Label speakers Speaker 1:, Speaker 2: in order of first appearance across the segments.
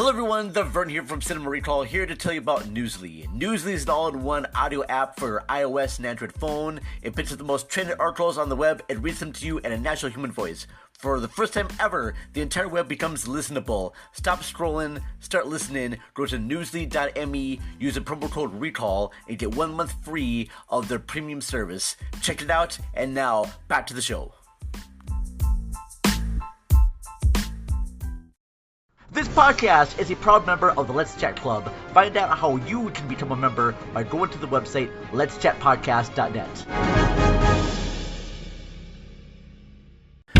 Speaker 1: Hello everyone, the Vern here from Cinema Recall, here to tell you about Newsly. Newsly is an all-in-one audio app for iOS and Android phone. It picks up the most trending articles on the web and reads them to you in a natural human voice. For the first time ever, the entire web becomes listenable. Stop scrolling, start listening, go to newsly.me, use the promo code RECALL, and get 1 month free of their premium service. Check it out, and now, back to the show. This podcast is a proud member of the Let's Chat Club. Find out how you can become a member by going to the website letschatpodcast.net.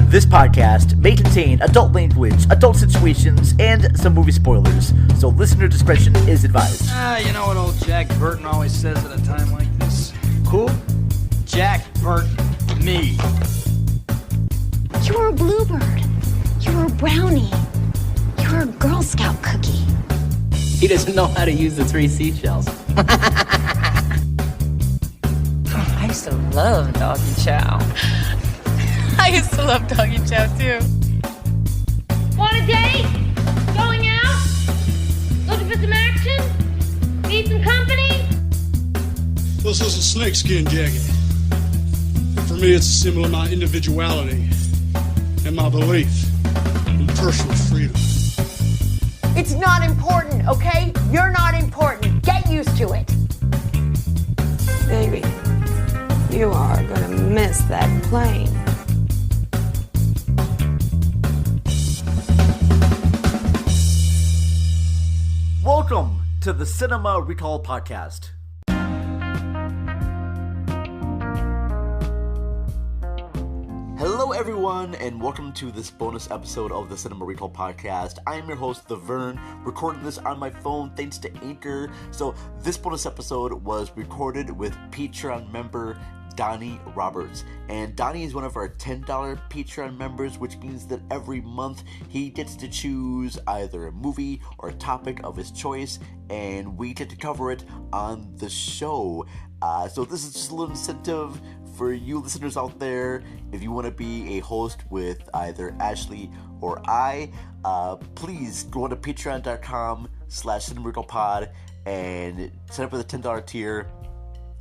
Speaker 1: This podcast may contain adult language, adult situations, and some movie spoilers, so listener discretion is advised.
Speaker 2: You know what old Jack Burton always says at a time like this?
Speaker 1: Cool?
Speaker 2: Jack Burton, me.
Speaker 3: You're a bluebird. You're a brownie. You're a Girl Scout cookie.
Speaker 4: He doesn't know how to use the 3 seashells.
Speaker 5: I used to love doggy chow. I used to love doggy chow too.
Speaker 6: Want a date? Going out? Looking for some action? Need some company?
Speaker 7: This is a snakeskin jacket. For me, it's a symbol of my individuality and my belief in personal freedom.
Speaker 8: It's not important, okay? You're not important. Get used to it.
Speaker 9: Baby, you are gonna miss that plane.
Speaker 1: Welcome to the Cinema Recall Podcast. Hello everyone, and welcome to this bonus episode of the Cinema Recall Podcast. I am your host, The Vern, recording this on my phone thanks to Anchor. So this bonus episode was recorded with Patreon member Donnie Roberts. And Donnie is one of our $10 Patreon members, which means that every month he gets to choose either a movie or a topic of his choice, and we get to cover it on the show. So this is just a little incentive for you listeners out there. If you want to be a host with either Ashley or I, please go to patreon.com/cinemaricalpod and sign up for the $10 tier.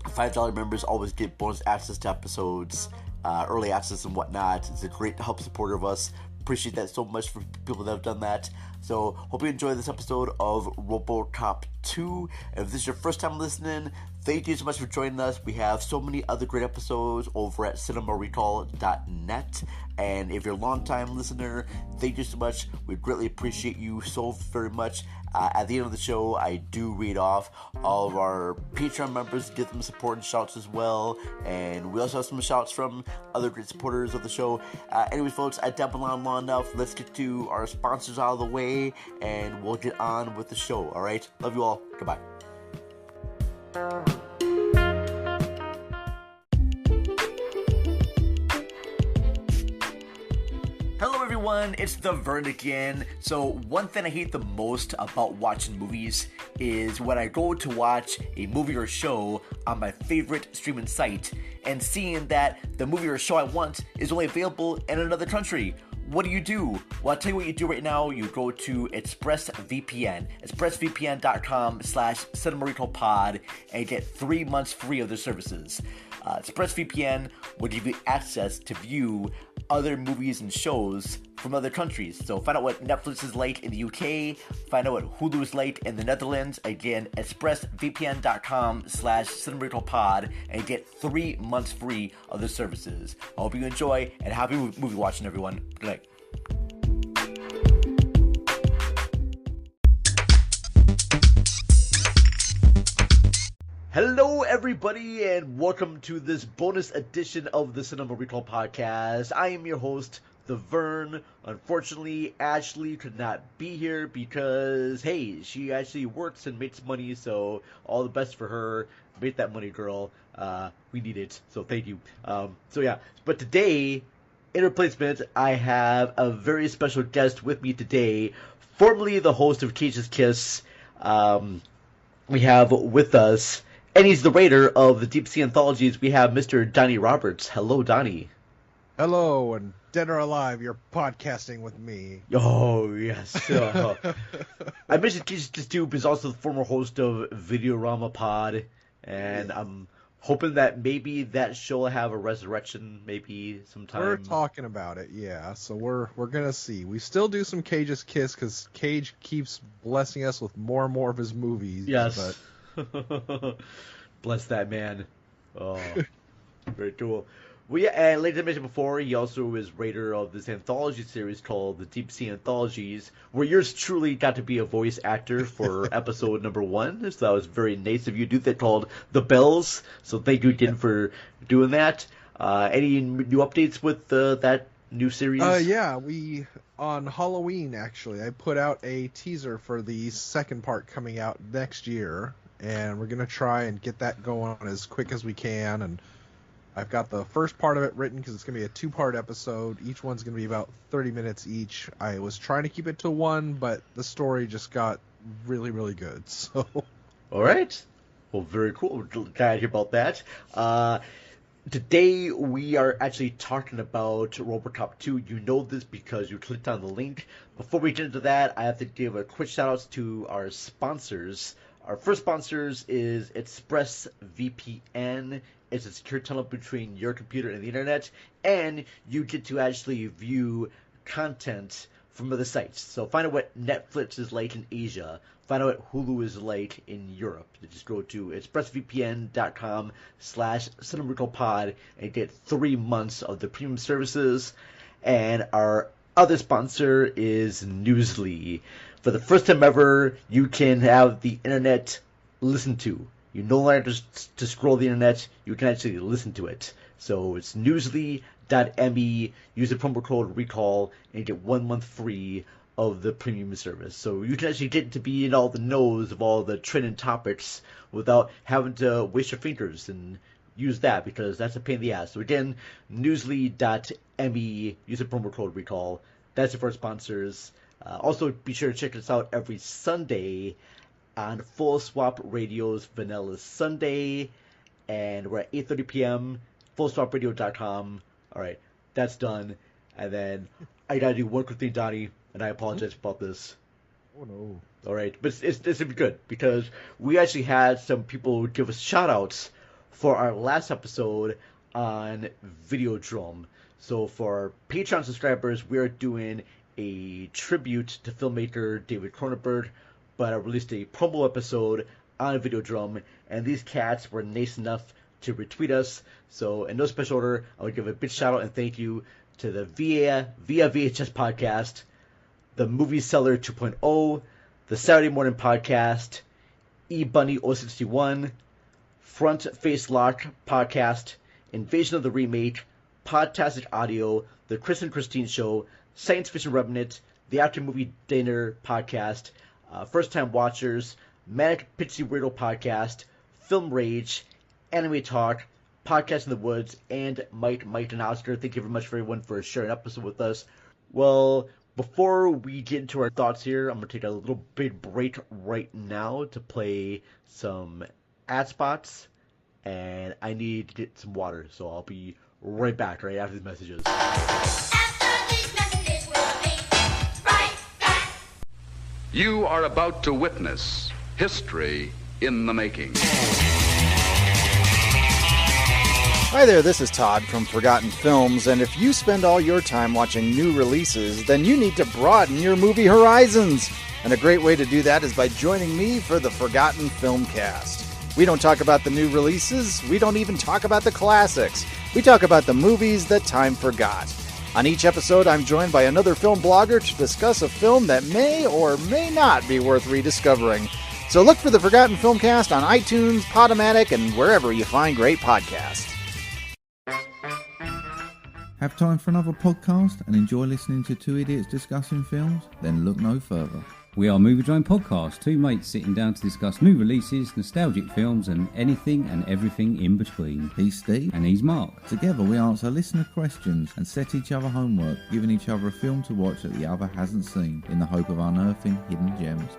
Speaker 1: $5 members always get bonus access to episodes, early access and whatnot. It's a great help supporter of us. Appreciate that so much for people that have done that. So hope you enjoy this episode of Robocop 2. If this is your first time listening, thank you so much for joining us. We have so many other great episodes over at cinemarecall.net. And if you're a long-time listener, thank you so much. We greatly appreciate you so very much. At the end of the show, I do read off all of our Patreon members, give them support and shouts as well. And we also have some shouts from other great supporters of the show. Anyways, folks, I dabbled on long enough. Let's get to our sponsors out of the way, and we'll get on with the show, all right? Love you all. Goodbye. Hello everyone, it's the Vern again. So one thing I hate the most about watching movies is when I go to watch a movie or show on my favorite streaming site and seeing that the movie or show I want is only available in another country. What do? Well, I'll tell you what you do right now. You go to ExpressVPN, expressvpn.com/cinemarecallpod, and get 3 months free of their services. ExpressVPN will give you access to view other movies and shows from other countries. So find out what Netflix is like in the UK, find out what Hulu is like in the Netherlands. Again, expressvpn.com/cinemarecallpod, and get 3 months free of their services. I hope you enjoy, and happy movie watching, everyone. Good night. Hello everybody, and welcome to this bonus edition of the Cinema Recall Podcast. I am your host, The Vern. Unfortunately, Ashley could not be here because, hey, she actually works and makes money, so all the best for her. Make that money, girl. We need it, so thank you. But today, in replacement, I have a very special guest with me today, formerly the host of Cage's Kiss. We have with us, and he's the writer of the Deep Sea Anthologies, we have Mr. Donnie Roberts. Hello, Donnie.
Speaker 10: Hello, and dead or alive, you're podcasting with me.
Speaker 1: Oh, yes. I mentioned Keith Stube is also the former host of Videorama Pod, and I'm hoping that maybe that show will have a resurrection maybe sometime.
Speaker 10: We're talking about it, yeah, so we're going to see. We still do some Cage's Kiss, because Cage keeps blessing us with more and more of his movies.
Speaker 1: Yes. But... Bless that man. Oh, very cool. Well, yeah, and like I mentioned before, he also is writer of this anthology series called the Deep Sea Anthologies, where yours truly got to be a voice actor for episode number 1. So that was very nice of you to do that, called The Bells. So thank you again for doing that. Any new updates with that new series?
Speaker 10: Yeah, we on Halloween, actually, I put out a teaser for the second part coming out next year, and we're going to try and get that going as quick as we can, and I've got the first part of it written because it's going to be a 2-part episode. Each one's going to be about 30 minutes each. I was trying to keep it to 1, but the story just got really, really good. So,
Speaker 1: all right. Well, very cool. Glad to hear about that. Today we are actually talking about Robocop 2. You know this because you clicked on the link. Before we get into that, I have to give a quick shout-out to our sponsors. Our first sponsors is ExpressVPN. It's a secure tunnel between your computer and the internet, and you get to actually view content from other sites. So find out what Netflix is like in Asia. Find out what Hulu is like in Europe. You just go to expressvpn.com/cinemaricopod and get 3 months of the premium services. And our other sponsor is Newsly. For the first time ever, you can have the internet listened to. You no longer just to scroll the internet, you can actually listen to it. So it's newsly.me, use the promo code RECALL, and get 1 month free of the premium service. So you can actually get to be in all the knows of all the trending topics without having to waste your fingers and use that, because that's a pain in the ass. So again, newsly.me, use the promo code RECALL. That's it for our sponsors. Also, be sure to check us out every Sunday on Full Swap Radio's Vanilla Sunday, and we're at 8:30 p.m. FullSwapRadio.com. All right, that's done. And then I gotta do one quick thing, Donnie, and I apologize about this.
Speaker 10: Oh no!
Speaker 1: All right, but it's gonna be good because we actually had some people give us shout-outs for our last episode on Videodrome. So for our Patreon subscribers, we are doing a tribute to filmmaker David Cronenberg, but I released a promo episode on Videodrome, and these cats were nice enough to retweet us. So in no special order, I would give a big shout out and thank you to the Via VHS podcast, the Movie Seller 2.0, the Saturday Morning Podcast, eBunny061, Front Face Lock Podcast, Invasion of the Remake, Podtastic Audio, The Chris and Christine Show, Science Fiction Revenant, the After Movie Dinner Podcast, First Time Watchers, Manic Pixie Weirdo Podcast, Film Rage, Anime Talk, Podcast in the Woods, and Mike, and Oscar. Thank you very much for everyone for sharing an episode with us. Well, before we get into our thoughts here, I'm going to take a little big break right now to play some ad spots, and I need to get some water, so I'll be right back right after these messages.
Speaker 11: You are about to witness history in the making.
Speaker 12: Hi there, this is Todd from Forgotten Films, and if you spend all your time watching new releases, then you need to broaden your movie horizons. And a great way to do that is by joining me for the Forgotten Film Cast. We don't talk about the new releases, we don't even talk about the classics. We talk about the movies that time forgot. On each episode, I'm joined by another film blogger to discuss a film that may or may not be worth rediscovering. So look for the Forgotten Filmcast on iTunes, Podomatic, and wherever you find great podcasts.
Speaker 13: Have time for another podcast and enjoy listening to two idiots discussing films? Then look no further.
Speaker 14: We are Movie Drone Podcast, two mates sitting down to discuss new releases, nostalgic films, and anything and everything in between.
Speaker 13: He's Steve.
Speaker 14: And he's Mark.
Speaker 13: Together we answer listener questions and set each other homework, giving each other a film to watch that the other hasn't seen, in the hope of unearthing hidden gems.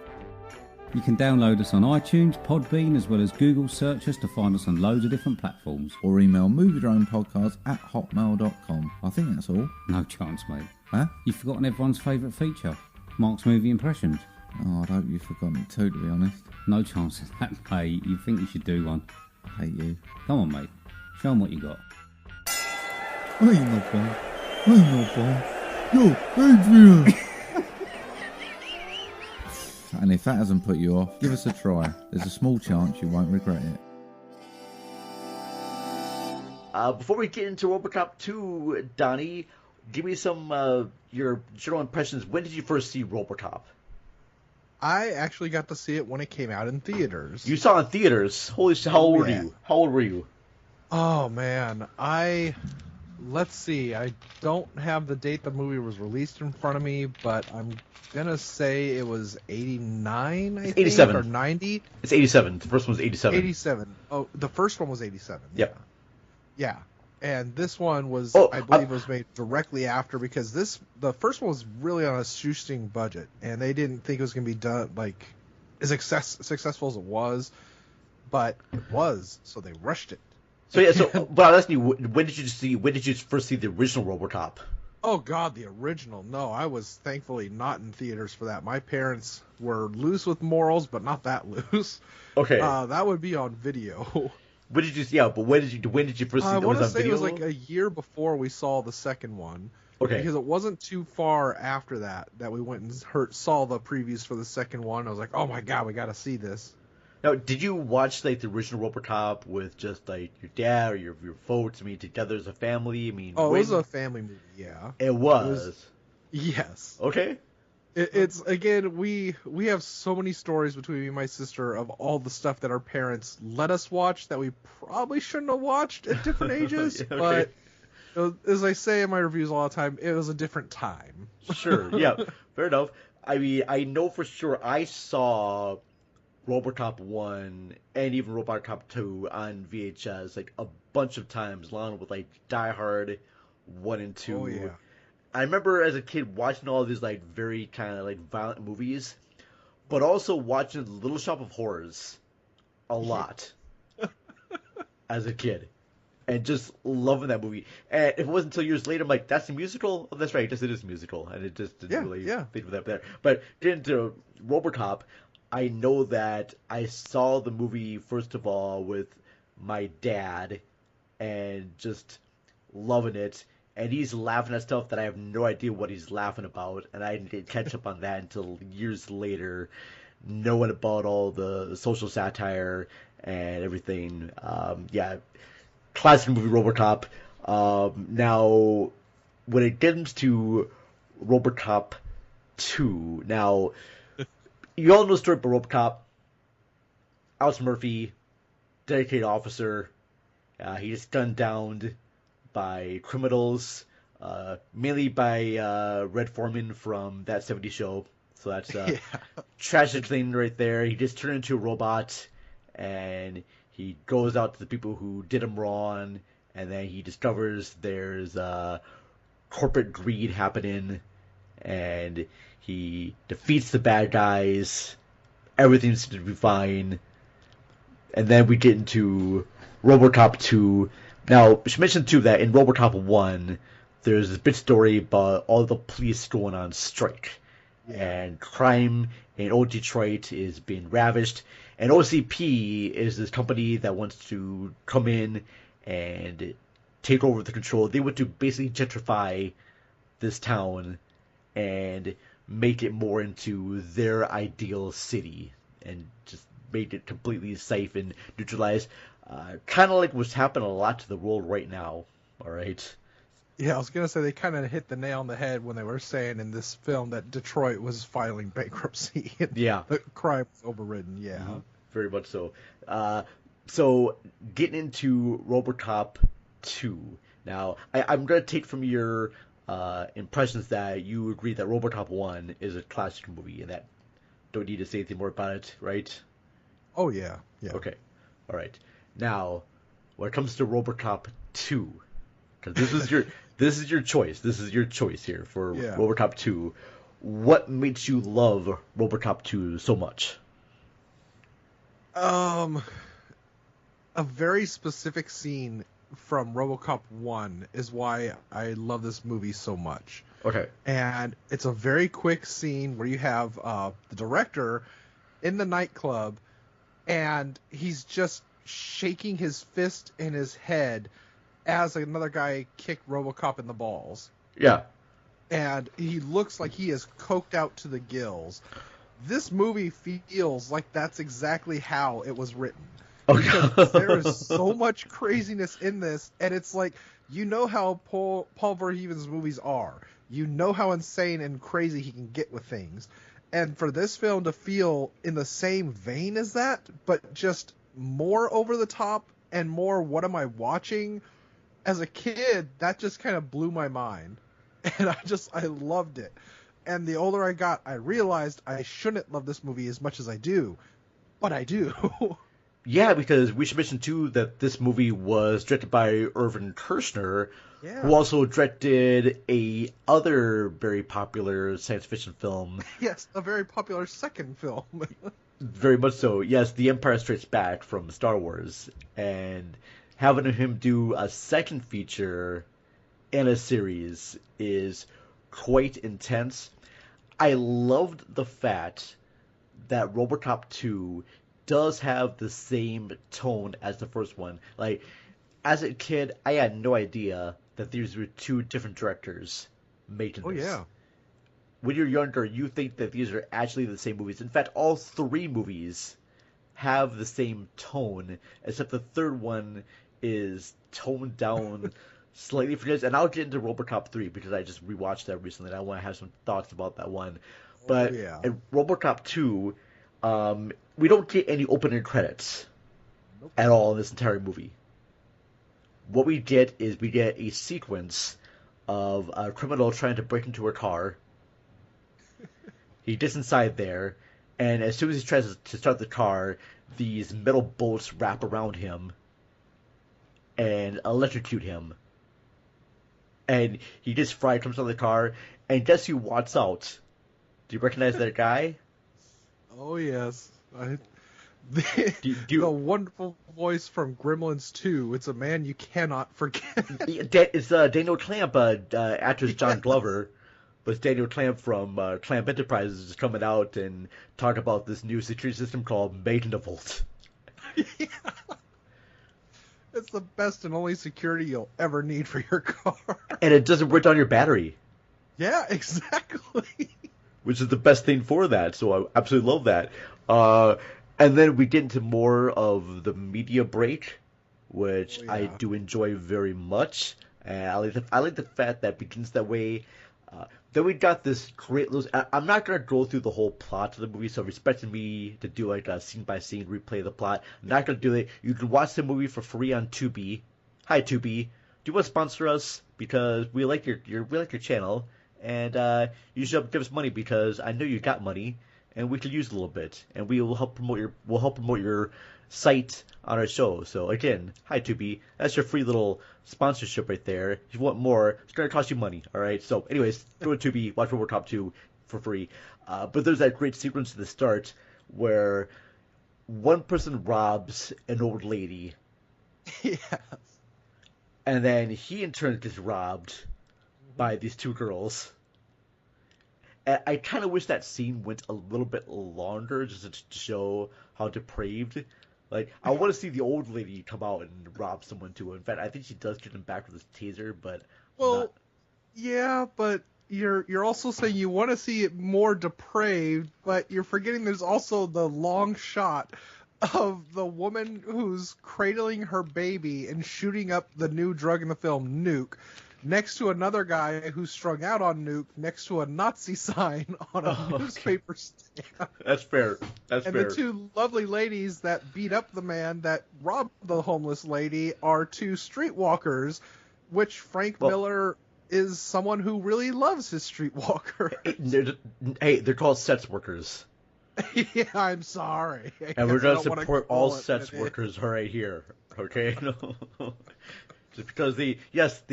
Speaker 14: You can download us on iTunes, Podbean, as well as Google search us to find us on loads of different platforms.
Speaker 13: Or email moviedronepodcast@hotmail.com. I think that's all.
Speaker 14: No chance, mate.
Speaker 13: Huh?
Speaker 14: You've forgotten everyone's favourite feature, Mark's Movie Impressions.
Speaker 13: Oh, I'd hope you've forgotten it too, to be honest.
Speaker 14: No chance of that, mate. You think you should do one.
Speaker 13: I hate you.
Speaker 14: Come on, mate. Show them what you got.
Speaker 13: I ain't no bomb. I ain't no bomb. Yo, Adrian! And if that hasn't put you off, give us a try. There's a small chance you won't regret it.
Speaker 1: Before we get into Robocop 2, Donnie, give me some your general impressions. When did you first see Robocop?
Speaker 10: I actually got to see it when it came out in theaters.
Speaker 1: You saw it in theaters? Holy shit, how old were you? How old were you?
Speaker 10: Oh, man. Let's see. I don't have the date the movie was released in front of me, but I'm going to say it was 89, I think,
Speaker 1: 87.
Speaker 10: or 90.
Speaker 1: It's 87. The first one was 87.
Speaker 10: 87. Oh, the first one was 87.
Speaker 1: Yep.
Speaker 10: Yeah. And this one was, I believe, was made directly after, because the first one was really on a shoestring budget, and they didn't think it was going to be done like as successful as it was, but it was, so they rushed it.
Speaker 1: So yeah, but I was asking you, when did you first see the original Robocop?
Speaker 10: Oh God, the original. No, I was thankfully not in theaters for that. My parents were loose with morals, but not that loose.
Speaker 1: Okay.
Speaker 10: That would be on video.
Speaker 1: When did you see? Yeah, but when did you first see?
Speaker 10: I want to say
Speaker 1: video?
Speaker 10: it was like a year before we saw the second one.
Speaker 1: Okay.
Speaker 10: Because it wasn't too far after that we went and saw the previews for the second one. I was like, oh my God, we got to see this.
Speaker 1: Now, did you watch like the original Robocop with just like your dad or your folks? I mean, together as a family. I mean,
Speaker 10: it was a family movie. Yeah.
Speaker 1: It was.
Speaker 10: Yes.
Speaker 1: Okay.
Speaker 10: It's again, we have so many stories between me and my sister of all the stuff that our parents let us watch that we probably shouldn't have watched at different ages.
Speaker 1: Yeah, okay.
Speaker 10: But as I say in my reviews all the time, it was a different time.
Speaker 1: Sure. Yeah. Fair enough. I mean, I know for sure I saw Robocop 1 and even Robocop 2 on VHS like a bunch of times, along with like Die Hard 1 and 2.
Speaker 10: Oh yeah.
Speaker 1: I remember as a kid watching all these like very kind of like violent movies, but also watching Little Shop of Horrors a lot as a kid, and just loving that movie. And it wasn't until years later I'm like, that's a musical? Oh, that's right, yes, it is a musical, and it just didn't really fit with that there. But getting into Robocop, I know that I saw the movie first of all with my dad, and just loving it. And he's laughing at stuff that I have no idea what he's laughing about, and I didn't catch up on that until years later, knowing about all the social satire and everything. Yeah, classic movie Robocop. Now, when it comes to Robocop 2, now, you all know the story about Robocop. Alex Murphy, dedicated officer, he gets gunned down by criminals, mainly by Red Foreman from That 70s Show. So that's a tragic thing right there. He just turned into a robot, and he goes out to the people who did him wrong, and then he discovers there's corporate greed happening, and he defeats the bad guys. Everything seems to be fine. And then we get into Robocop 2. Now, I should mention, too, that in Robocop 1, there's this big story about all the police going on strike. And crime in old Detroit is being ravished. And OCP is this company that wants to come in and take over the control. They want to basically gentrify this town and make it more into their ideal city. And just make it completely safe and neutralized. Kind of like what's happening a lot to the world right now, all right?
Speaker 10: Yeah, I was going to say they kind of hit the nail on the head when they were saying in this film that Detroit was filing bankruptcy.
Speaker 1: Yeah.
Speaker 10: The crime was overridden, yeah. Mm-hmm.
Speaker 1: Very much so. So, getting into Robocop 2. Now, I'm going to take from your impressions that you agree that Robocop 1 is a classic movie and that don't need to say anything more about it, right?
Speaker 10: Oh, yeah. Yeah.
Speaker 1: Okay. All right. Now, when it comes to Robocop 2, because this is your choice. This is your choice here for Robocop 2. What makes you love Robocop 2 so much?
Speaker 10: A very specific scene from Robocop 1 is why I love this movie so much.
Speaker 15: Okay.
Speaker 10: And it's a very quick scene where you have the director in the nightclub, and he's just shaking his fist in his head as another guy kicked Robocop in the balls.
Speaker 15: Yeah.
Speaker 10: And he looks like he is coked out to the gills. This movie feels like that's exactly how it was written. Because there is so much craziness in this, and it's like, you know how Paul Verhoeven's movies are. You know how insane and crazy he can get with things. And for this film to feel in the same vein as that, but just more over the top and more what am I watching? As a kid, that just kind of blew my mind. And I loved it. And the older I got, I realized I shouldn't love this movie as much as I do. But I do.
Speaker 15: Yeah, because we should mention, too, that this movie was directed by Irvin Kershner, who also directed a other very popular science fiction film.
Speaker 10: Yes, a very popular second film.
Speaker 15: Very much so. Yes, The Empire Strikes Back from Star Wars. And having him do a second feature in a series is quite intense. I loved the fact that Robocop 2 does have the same tone as the first one. Like, as a kid, I had no idea that these were two different directors making this.
Speaker 10: Oh, yeah.
Speaker 15: When you're younger, you think that these are actually the same movies. In fact, all three movies have the same tone, except the third one is toned down slightly for this. And I'll get into Robocop 3 because I just rewatched that recently and I want to have some thoughts about that one. But in Robocop 2, we don't get any opening credits at all in this entire movie. What we get is we get a sequence of a criminal trying to break into a car. He gets inside there, and as soon as he tries to start the car, these metal bolts wrap around him and electrocute him. And he gets fried, comes out of the car, and guess who walks out? Do you recognize that guy?
Speaker 10: Oh, yes. The wonderful voice from Gremlins 2. It's a man you cannot forget.
Speaker 15: It's Daniel Clamp, actress John Glover. But Daniel Clamp from Clamp Enterprises is coming out and talk about this new security system called Magnavolt.
Speaker 10: Yeah. It's the best and only security you'll ever need for your car.
Speaker 15: And it doesn't break down your battery.
Speaker 10: Yeah, exactly.
Speaker 15: Which is the best thing for that, so I absolutely love that. And then we get into more of the media break, which I do enjoy very much. And I like the fact that it begins that way. Then we got this great little... I'm not going to go through the whole plot of the movie, so if you're expecting me to do like a scene-by-scene replay of the plot, I'm not going to do it. You can watch the movie for free on Tubi. Hi, Tubi. Do you want to sponsor us? Because we like your channel, and you should give us money because I know you got money, and we could use a little bit, and we'll help promote your site on our show. So again, hi Tubi, that's your free little sponsorship right there. If you want more, it's going to cost you money, all right? So anyways, go to Tubi, watch Robocop 2 for free. But there's that great sequence at the start where one person robs an old lady.
Speaker 10: Yes.
Speaker 15: And then he in turn gets robbed by these two girls. And I kind of wish that scene went a little bit longer just to show how depraved. Like, I want to see the old lady come out and rob someone too. In fact, I think she does get him back with his taser, but...
Speaker 10: Well, yeah, but you're also saying you want to see it more depraved, but you're forgetting there's also the long shot of the woman who's cradling her baby and shooting up the new drug in the film, Nuke, next to another guy who's strung out on Nuke, next to a Nazi sign on a newspaper stand.
Speaker 15: That's fair. That's
Speaker 10: and
Speaker 15: fair.
Speaker 10: The two lovely ladies that beat up the man that robbed the homeless lady are two streetwalkers, which Frank Miller is someone who really loves his streetwalkers.
Speaker 15: Hey, they're called sets workers.
Speaker 10: Yeah, I'm sorry.
Speaker 15: And we're going to support all sets workers right here, okay? Just because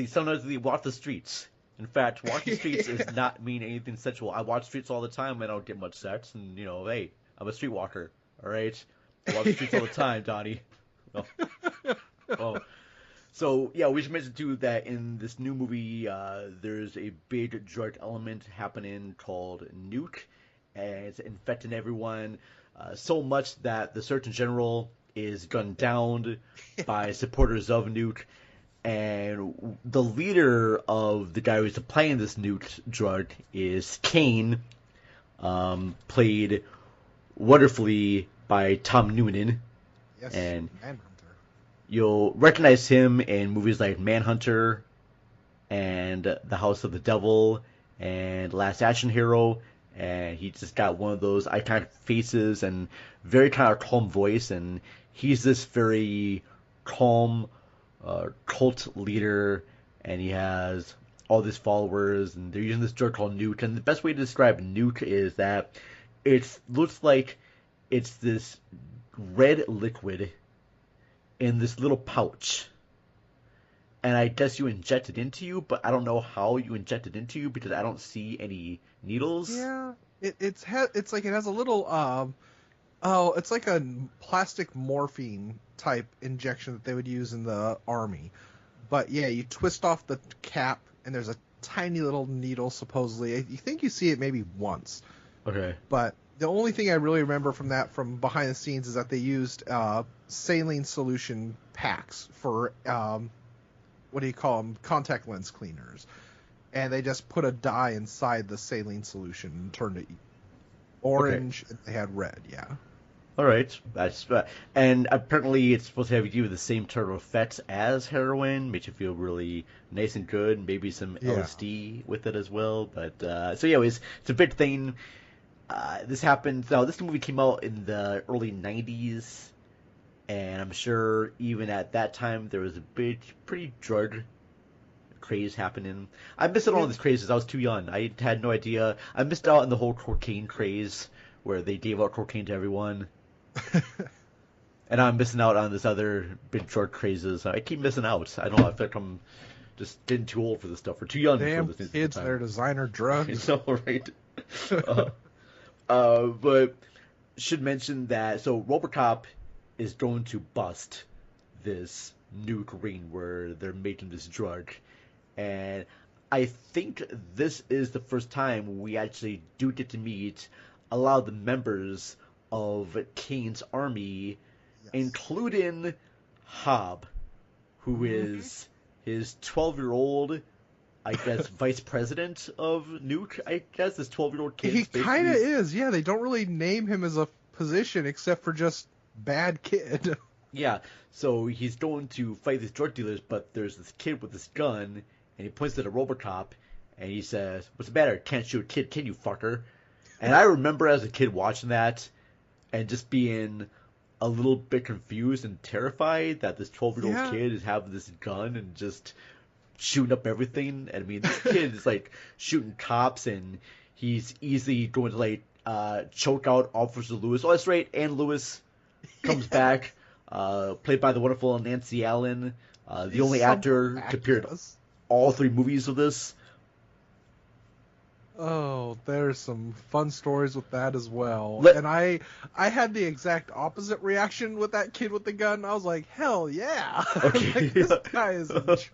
Speaker 15: sometimes they walk the streets. In fact, walking streets does not mean anything sexual. I walk streets all the time and I don't get much sex. And, hey, I'm a streetwalker, all right? Walk the streets all the time, Donnie. Oh. So, yeah, we should mention, too, that in this new movie, there's a big drug element happening called Nuke, and it's infecting everyone so much that the Surgeon General is gunned down by supporters of Nuke, and the leader of the guy who's supplying this Nuke drug is Kane, played wonderfully by Tom Noonan.
Speaker 10: Yes,
Speaker 15: and
Speaker 10: Manhunter.
Speaker 15: You'll recognize him in movies like Manhunter and The House of the Devil and Last Action Hero, and he just got one of those iconic faces and very kind of calm voice, and he's this very calm cult leader, and he has all these followers, and they're using this drug called Nuke, and the best way to describe Nuke is that it looks like it's this red liquid in this little pouch, and I guess you inject it into you, but I don't know how you inject it into you because I don't see any needles.
Speaker 10: Yeah, it's like it has a little it's like a plastic morphine type injection that they would use in the army. But yeah, you twist off the cap, and there's a tiny little needle, supposedly. You think you see it maybe once.
Speaker 15: Okay.
Speaker 10: But the only thing I really remember from that, from behind the scenes, is that they used saline solution packs for, what do you call them, contact lens cleaners. And they just put a dye inside the saline solution and turned it orange, and they had red, yeah.
Speaker 15: All right, and apparently it's supposed to have you do the same sort of effects as heroin, makes you feel really nice and good, maybe some LSD with it as well. But so yeah, it's a big thing. This happened. Now, this movie came out in the early '90s, and I'm sure even at that time there was a pretty drug craze happening. I missed out on this craze because I was too young. I had no idea. I missed out on the whole cocaine craze where they gave out cocaine to everyone. And I'm missing out on this other big drug crazes. I keep missing out. I don't know. I feel like I'm just getting too old for this stuff, or too young
Speaker 10: Damn
Speaker 15: for this.
Speaker 10: kids, their designer drugs.
Speaker 15: I know, right? But should mention that Robocop is going to bust this nuke ring where they're making this drug, and I think this is the first time we actually do get to meet a lot of the members of Kane's army, including Hobb, who is his 12-year-old, I guess, vice president of Nuke. I guess this 12-year-old kid.
Speaker 10: He kind of is, yeah. They don't really name him as a position except for just bad kid.
Speaker 15: Yeah, so he's going to fight these drug dealers, but there's this kid with this gun, and he points at a Robocop, and he says, "What's the matter? Can't shoot a kid, can you, fucker?" And I remember as a kid watching that and just being a little bit confused and terrified that this 12-year-old kid is having this gun and just shooting up everything. And I mean, this kid is like shooting cops, and he's easily going to like choke out Officer Lewis. Oh, that's right, Ann Lewis comes back, played by the wonderful Nancy Allen, the only actor to appear in all 3 movies of this.
Speaker 10: Oh, there's some fun stories with that as well. And I had the exact opposite reaction with that kid with the gun. I was like, hell yeah.
Speaker 15: Okay.
Speaker 10: Like, this guy is in charge.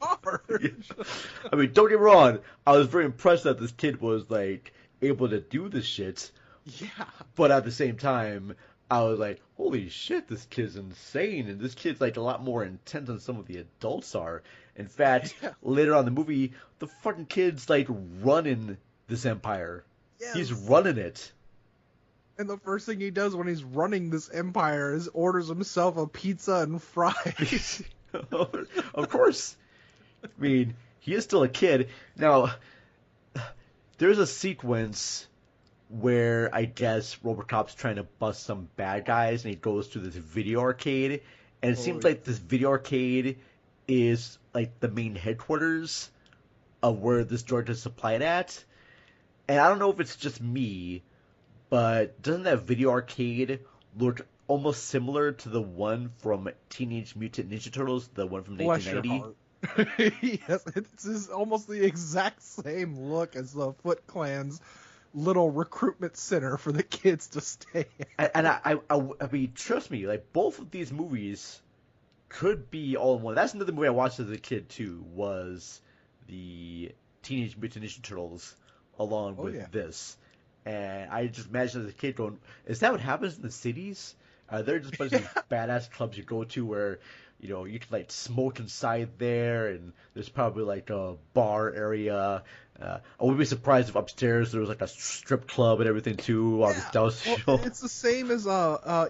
Speaker 15: Yeah. I mean, don't get me wrong. I was very impressed that this kid was, like, able to do this shit.
Speaker 10: Yeah.
Speaker 15: But at the same time, I was like, holy shit, this kid's insane. And this kid's, like, a lot more intense than some of the adults are. In fact, later on in the movie, the fucking kid's, like, running this empire. Yes. He's running it.
Speaker 10: And the first thing he does when he's running this empire is orders himself a pizza and fries.
Speaker 15: Of course. I mean, he is still a kid. Now, there's a sequence where I guess Robocop's trying to bust some bad guys, and he goes to this video arcade, and it seems like this video arcade is like the main headquarters of where this drug is supplied at. And I don't know if it's just me, but doesn't that video arcade look almost similar to the one from Teenage Mutant Ninja Turtles, the one from 1990?
Speaker 10: Yes, it's almost the exact same look as the Foot Clan's little recruitment center for the kids to stay at.
Speaker 15: And I mean, trust me, like both of these movies could be all in one. That's another movie I watched as a kid too, was the Teenage Mutant Ninja Turtles along with this. And I just imagine as a kid going, is that what happens in the cities? Are there just a bunch of badass clubs you go to where, you know, you can like smoke inside there, and there's probably like a bar area. I wouldn't be surprised if upstairs there was like a strip club and everything too. On this Dallas show.
Speaker 10: It's the same as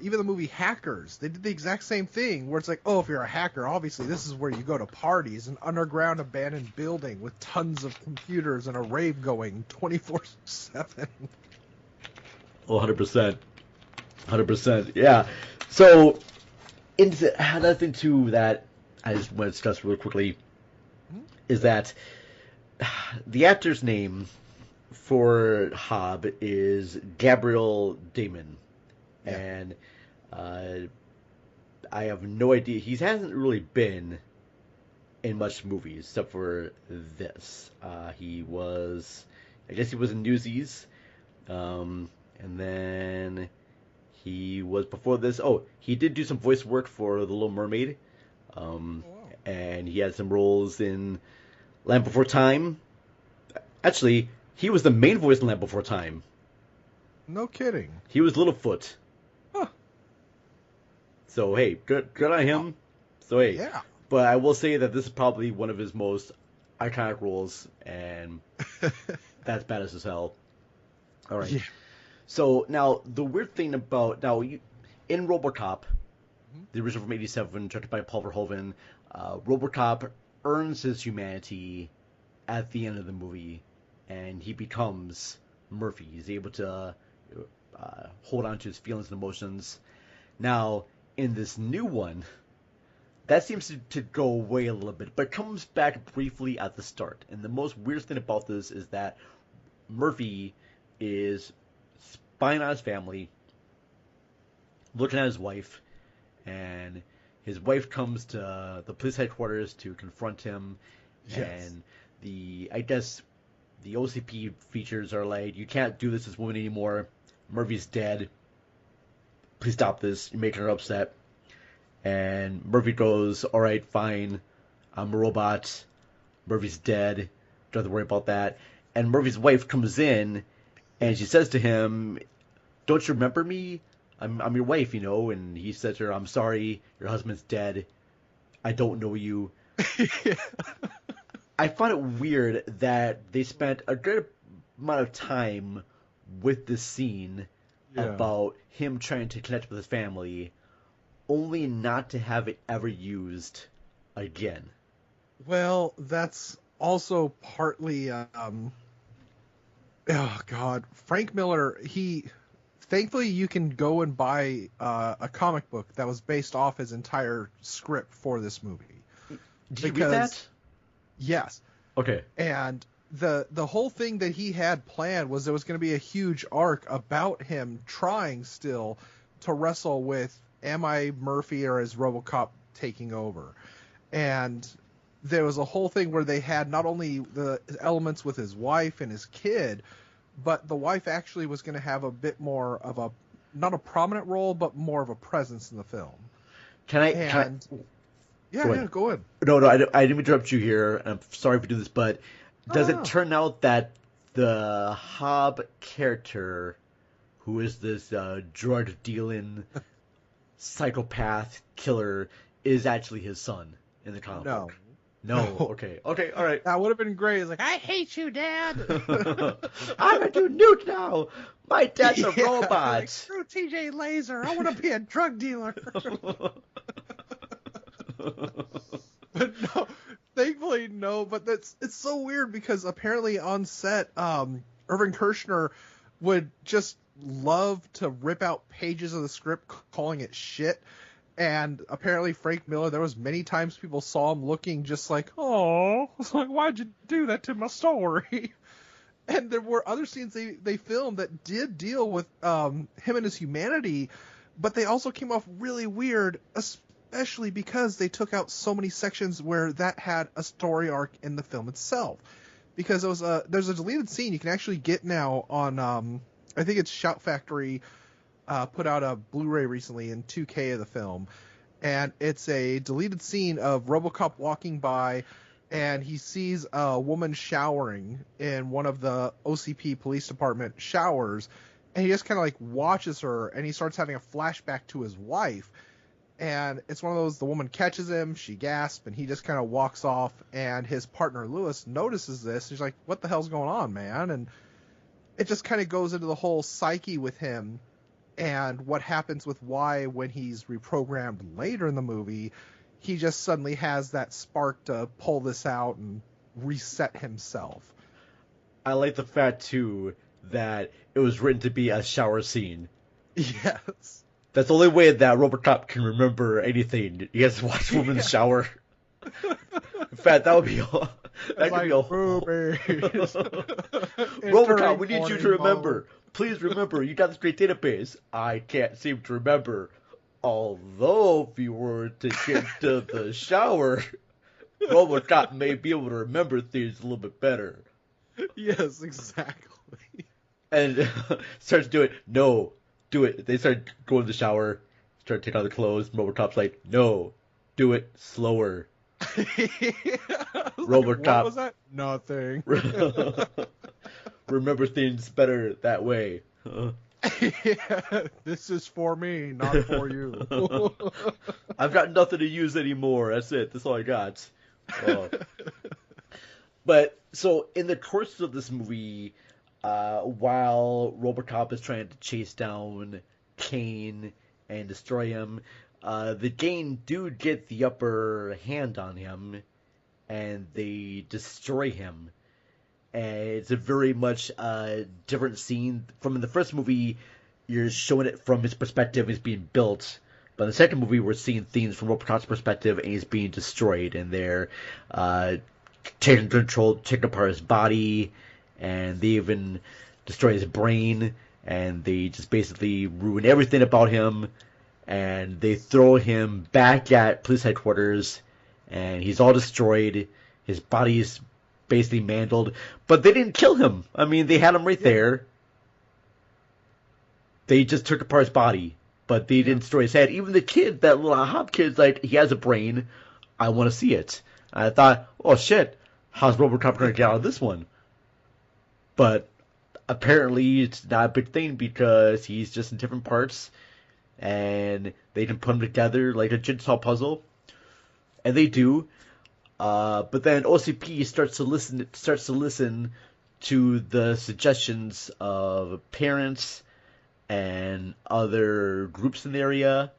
Speaker 10: even the movie Hackers. They did the exact same thing, where it's like, oh, if you're a hacker, obviously this is where you go to parties, an underground abandoned building with tons of computers and a rave going 24/7.
Speaker 15: Oh, 100%. 100%. Yeah. So, another thing too that I just want to discuss really quickly is that the actor's name for Hob is Gabriel Damon, and I have no idea. He hasn't really been in much movies except for this. He was, I guess, he was in Newsies, and then he was before this. Oh, he did do some voice work for The Little Mermaid, and he had some roles in Land Before Time. Actually, he was the main voice in Land Before Time.
Speaker 10: No kidding.
Speaker 15: He was Littlefoot.
Speaker 10: Huh.
Speaker 15: So hey, good on him. So hey,
Speaker 10: yeah.
Speaker 15: But I will say that this is probably one of his most iconic roles, and that's badass as hell. All right.
Speaker 10: Yeah.
Speaker 15: So now the weird thing about in Robocop, the original from '87, directed by Paul Verhoeven, Robocop earns his humanity at the end of the movie, and he becomes Murphy. He's able to hold on to his feelings and emotions. Now, in this new one, that seems to go away a little bit, but comes back briefly at the start. And the most weird thing about this is that Murphy is spying on his family, looking at his wife, and his wife comes to the police headquarters to confront him.
Speaker 10: Yes.
Speaker 15: And I guess the OCP features are like, you can't do this woman anymore. Murphy's dead. Please stop this. You're making her upset. And Murphy goes, all right, fine. I'm a robot. Murphy's dead. Don't have to worry about that. And Murphy's wife comes in, and she says to him, don't you remember me? I'm your wife, you know. And he says to her, I'm sorry. Your husband's dead. I don't know you. I find it weird that they spent a good amount of time with this scene about him trying to connect with his family, only not to have it ever used again.
Speaker 10: Well, that's also partly, oh God, Frank Miller, thankfully you can go and buy a comic book that was based off his entire script for this movie.
Speaker 15: Did you read that?
Speaker 10: Yes.
Speaker 15: Okay.
Speaker 10: And the whole thing that he had planned was there was going to be a huge arc about him trying still to wrestle with, am I Murphy or is Robocop taking over? And there was a whole thing where they had not only the elements with his wife and his kid, but the wife actually was going to have a bit more of a, not a prominent role, but more of a presence in the film.
Speaker 15: Can I
Speaker 10: go ahead.
Speaker 15: No, I didn't interrupt you here. I'm sorry if I do this, but does it turn out that the Hob character, who is this drug-dealing psychopath killer, is actually his son in the comic book? No. Okay, all right.
Speaker 10: That would have been great. It's like, I hate you, Dad.
Speaker 15: I'm a new nuke now. My dad's a robot.
Speaker 10: Like, screw TJ Laser. I want to be a drug dealer. But no, thankfully no. But it's so weird because apparently on set, Irvin Kershner would just love to rip out pages of the script, calling it shit. And apparently Frank Miller, there was many times people saw him looking just like, oh, it's like, why'd you do that to my story? And there were other scenes they filmed that did deal with him and his humanity, but they also came off really weird, especially because they took out so many sections where that had a story arc in the film itself. because there's a deleted scene you can actually get now on I think it's Shout Factory put out a Blu-ray recently in 2K of the film, and it's a deleted scene of Robocop walking by, and he sees a woman showering in one of the OCP police department showers, and he just kind of like watches her, and he starts having a flashback to his wife. And it's one of those, the woman catches him, she gasps, and he just kind of walks off, and his partner, Lewis, notices this. He's like, what the hell's going on, man? And it just kind of goes into the whole psyche with him and what happens with why, when he's reprogrammed later in the movie, he just suddenly has that spark to pull this out and reset himself.
Speaker 15: I like the fact, too, that it was written to be a shower scene.
Speaker 10: Yes.
Speaker 15: That's the only way that Robocop can remember anything. He has to watch a woman shower. In fact, that would be all. That could be a whole... Robocop, we need you to remember. Please remember, you got this great database. I can't seem to remember. Although, if you were to get to the shower, Robocop may be able to remember things a little bit better.
Speaker 10: Yes, exactly.
Speaker 15: And starts to do it. No. Do it. They start going to the shower, start taking off their clothes. Robocop's like, no, do it slower. Robocop.
Speaker 10: What was that? Nothing.
Speaker 15: Remember things better that way.
Speaker 10: Yeah, this is for me, not for you.
Speaker 15: I've got nothing to use anymore. That's it. That's all I got. But so in the course of this movie, while Robocop is trying to chase down Kane and destroy him, the gang do get the upper hand on him, and they destroy him. And it's a very much different scene. From in the first movie, you're showing it from his perspective, he's being built. But in the second movie, we're seeing things from Robocop's perspective, and he's being destroyed. And they're taking control, taking apart his body, and they even destroy his brain, and they just basically ruin everything about him, and they throw him back at police headquarters, and he's all destroyed. His body's basically mangled, but they didn't kill him. I mean, they had him right there. They just took apart his body, but they didn't destroy his head. Even the kid, that little hop kid's like, he has a brain. I want to see it. And I thought, oh shit, how's Robocop going to get out of this one? But apparently it's not a big thing because he's just in different parts, and they can put them together like a jigsaw puzzle, and they do. But then OCP starts to listen to the suggestions of parents and other groups in the area,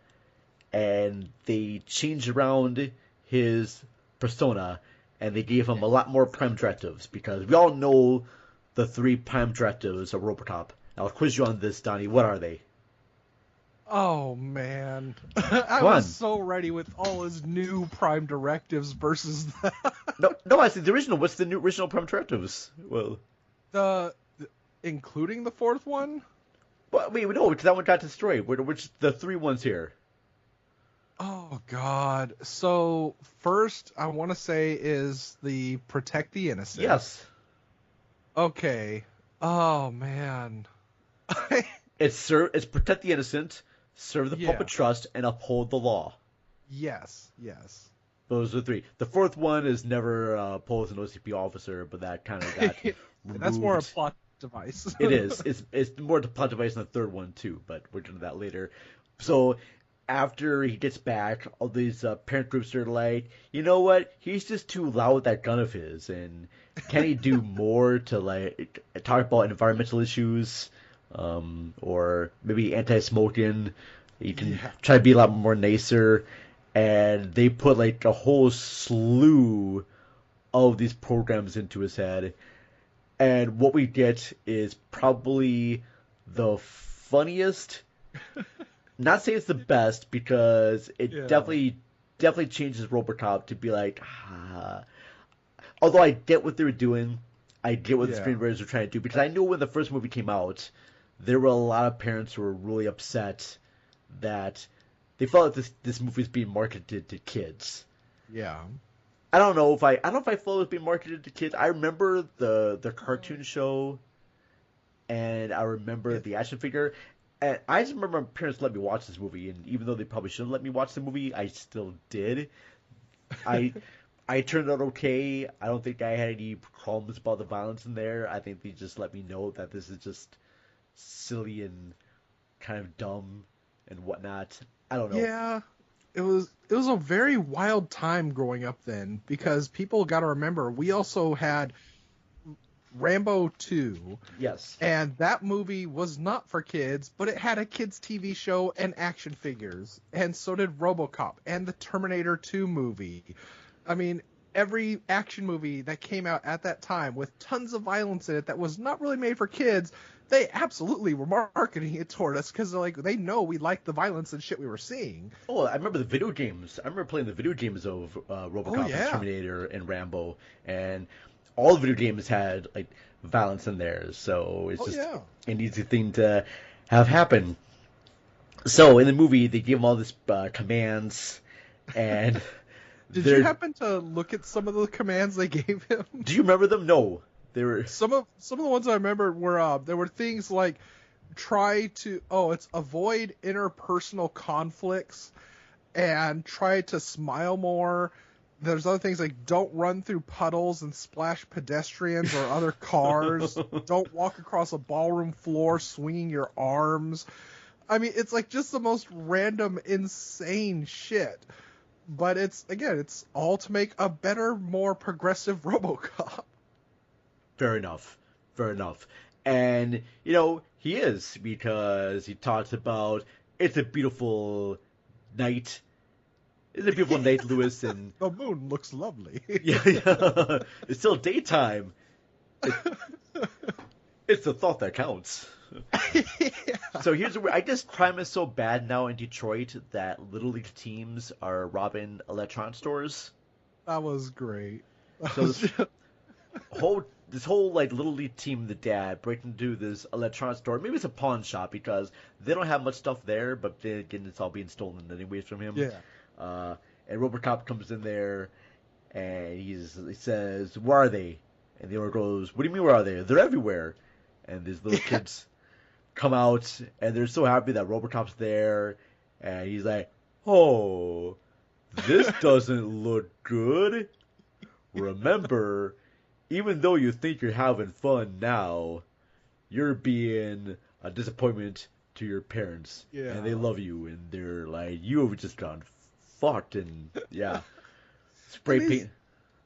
Speaker 15: and they changed around his persona, and they gave him a lot more prime directives, because we all know the 3 prime directives of Robocop. I'll quiz you on this, Donnie. What are they?
Speaker 10: Oh, man. I was so ready with all his new prime directives versus that.
Speaker 15: No, I said the original. What's the new original prime directives? Well,
Speaker 10: including the 4th one?
Speaker 15: Well, wait, no, because that one got destroyed. Which the 3 ones here?
Speaker 10: Oh, God. So, first, I want to say is the protect the innocent.
Speaker 15: Yes.
Speaker 10: Okay. Oh, man.
Speaker 15: It's protect the innocent, serve the public trust, and uphold the law.
Speaker 10: Yes.
Speaker 15: Those are 3. The 4th one is never pose an OCP officer, but that kind of got removed.
Speaker 10: That's more a plot device.
Speaker 15: It is. It's more the plot device than the 3rd one, too, but we're doing that later. So, after he gets back, all these parent groups are like, you know what? He's just too loud with that gun of his, and can he do more to like talk about environmental issues, or maybe anti-smoking? He can try to be a lot more nicer, and they put like a whole slew of these programs into his head, and what we get is probably the funniest. Not saying it's the best, because it definitely changes Robocop to be like, although I get what they were doing, I get what the screenwriters were trying to do, because I know when the first movie came out, there were a lot of parents who were really upset that they felt like this movie was being marketed to kids.
Speaker 10: Yeah.
Speaker 15: I don't know if I felt it was being marketed to kids. I remember the cartoon show, and I remember the action figure. And I just remember my parents let me watch this movie, and even though they probably shouldn't let me watch the movie, I still did. I turned out okay. I don't think I had any problems about the violence in there. I think they just let me know that this is just silly and kind of dumb and whatnot. I don't know.
Speaker 10: Yeah, it was a very wild time growing up then, because people got to remember we also had Rambo 2.
Speaker 15: Yes.
Speaker 10: And that movie was not for kids, but it had a kids TV show and action figures. And so did Robocop and the Terminator 2 movie. I mean, every action movie that came out at that time with tons of violence in it that was not really made for kids, they absolutely were marketing it toward us because they know we liked the violence and shit we were seeing.
Speaker 15: Oh, I remember the video games. I remember playing the video games of Robocop and Terminator and Rambo, and all the video games had like violence in there, so it's just an easy thing to have happen. So in the movie, they give him all this commands, and
Speaker 10: Did you happen to look at some of the commands they gave him?
Speaker 15: Do you remember them? No. They were
Speaker 10: some of the ones I remember were there were things like avoid interpersonal conflicts and try to smile more. There's other things like don't run through puddles and splash pedestrians or other cars. Don't walk across a ballroom floor swinging your arms. I mean, it's like just the most random, insane shit. But it's all to make a better, more progressive RoboCop.
Speaker 15: Fair enough. And, he is, because he talks about it's a beautiful night. It's a beautiful night, Lewis, and
Speaker 10: the moon looks lovely.
Speaker 15: yeah. It's still daytime. It's the thought that counts. So here's where I guess crime is so bad now in Detroit that Little League teams are robbing electronics stores.
Speaker 10: That was great.
Speaker 15: So this whole like Little League team, the dad, breaking into this electronics store. Maybe it's a pawn shop because they don't have much stuff there, but then again, it's all being stolen anyways from him.
Speaker 10: Yeah.
Speaker 15: And Robocop comes in there, and he says, "Where are they?" And the owner goes, "What do you mean, where are they? They're everywhere." And these little kids come out, and they're so happy that Robocop's there, and he's like, "Oh, this doesn't look good. Remember, even though you think you're having fun now, you're being a disappointment to your parents, and they love you, and they're like, you have just gone fucked," and spray paint.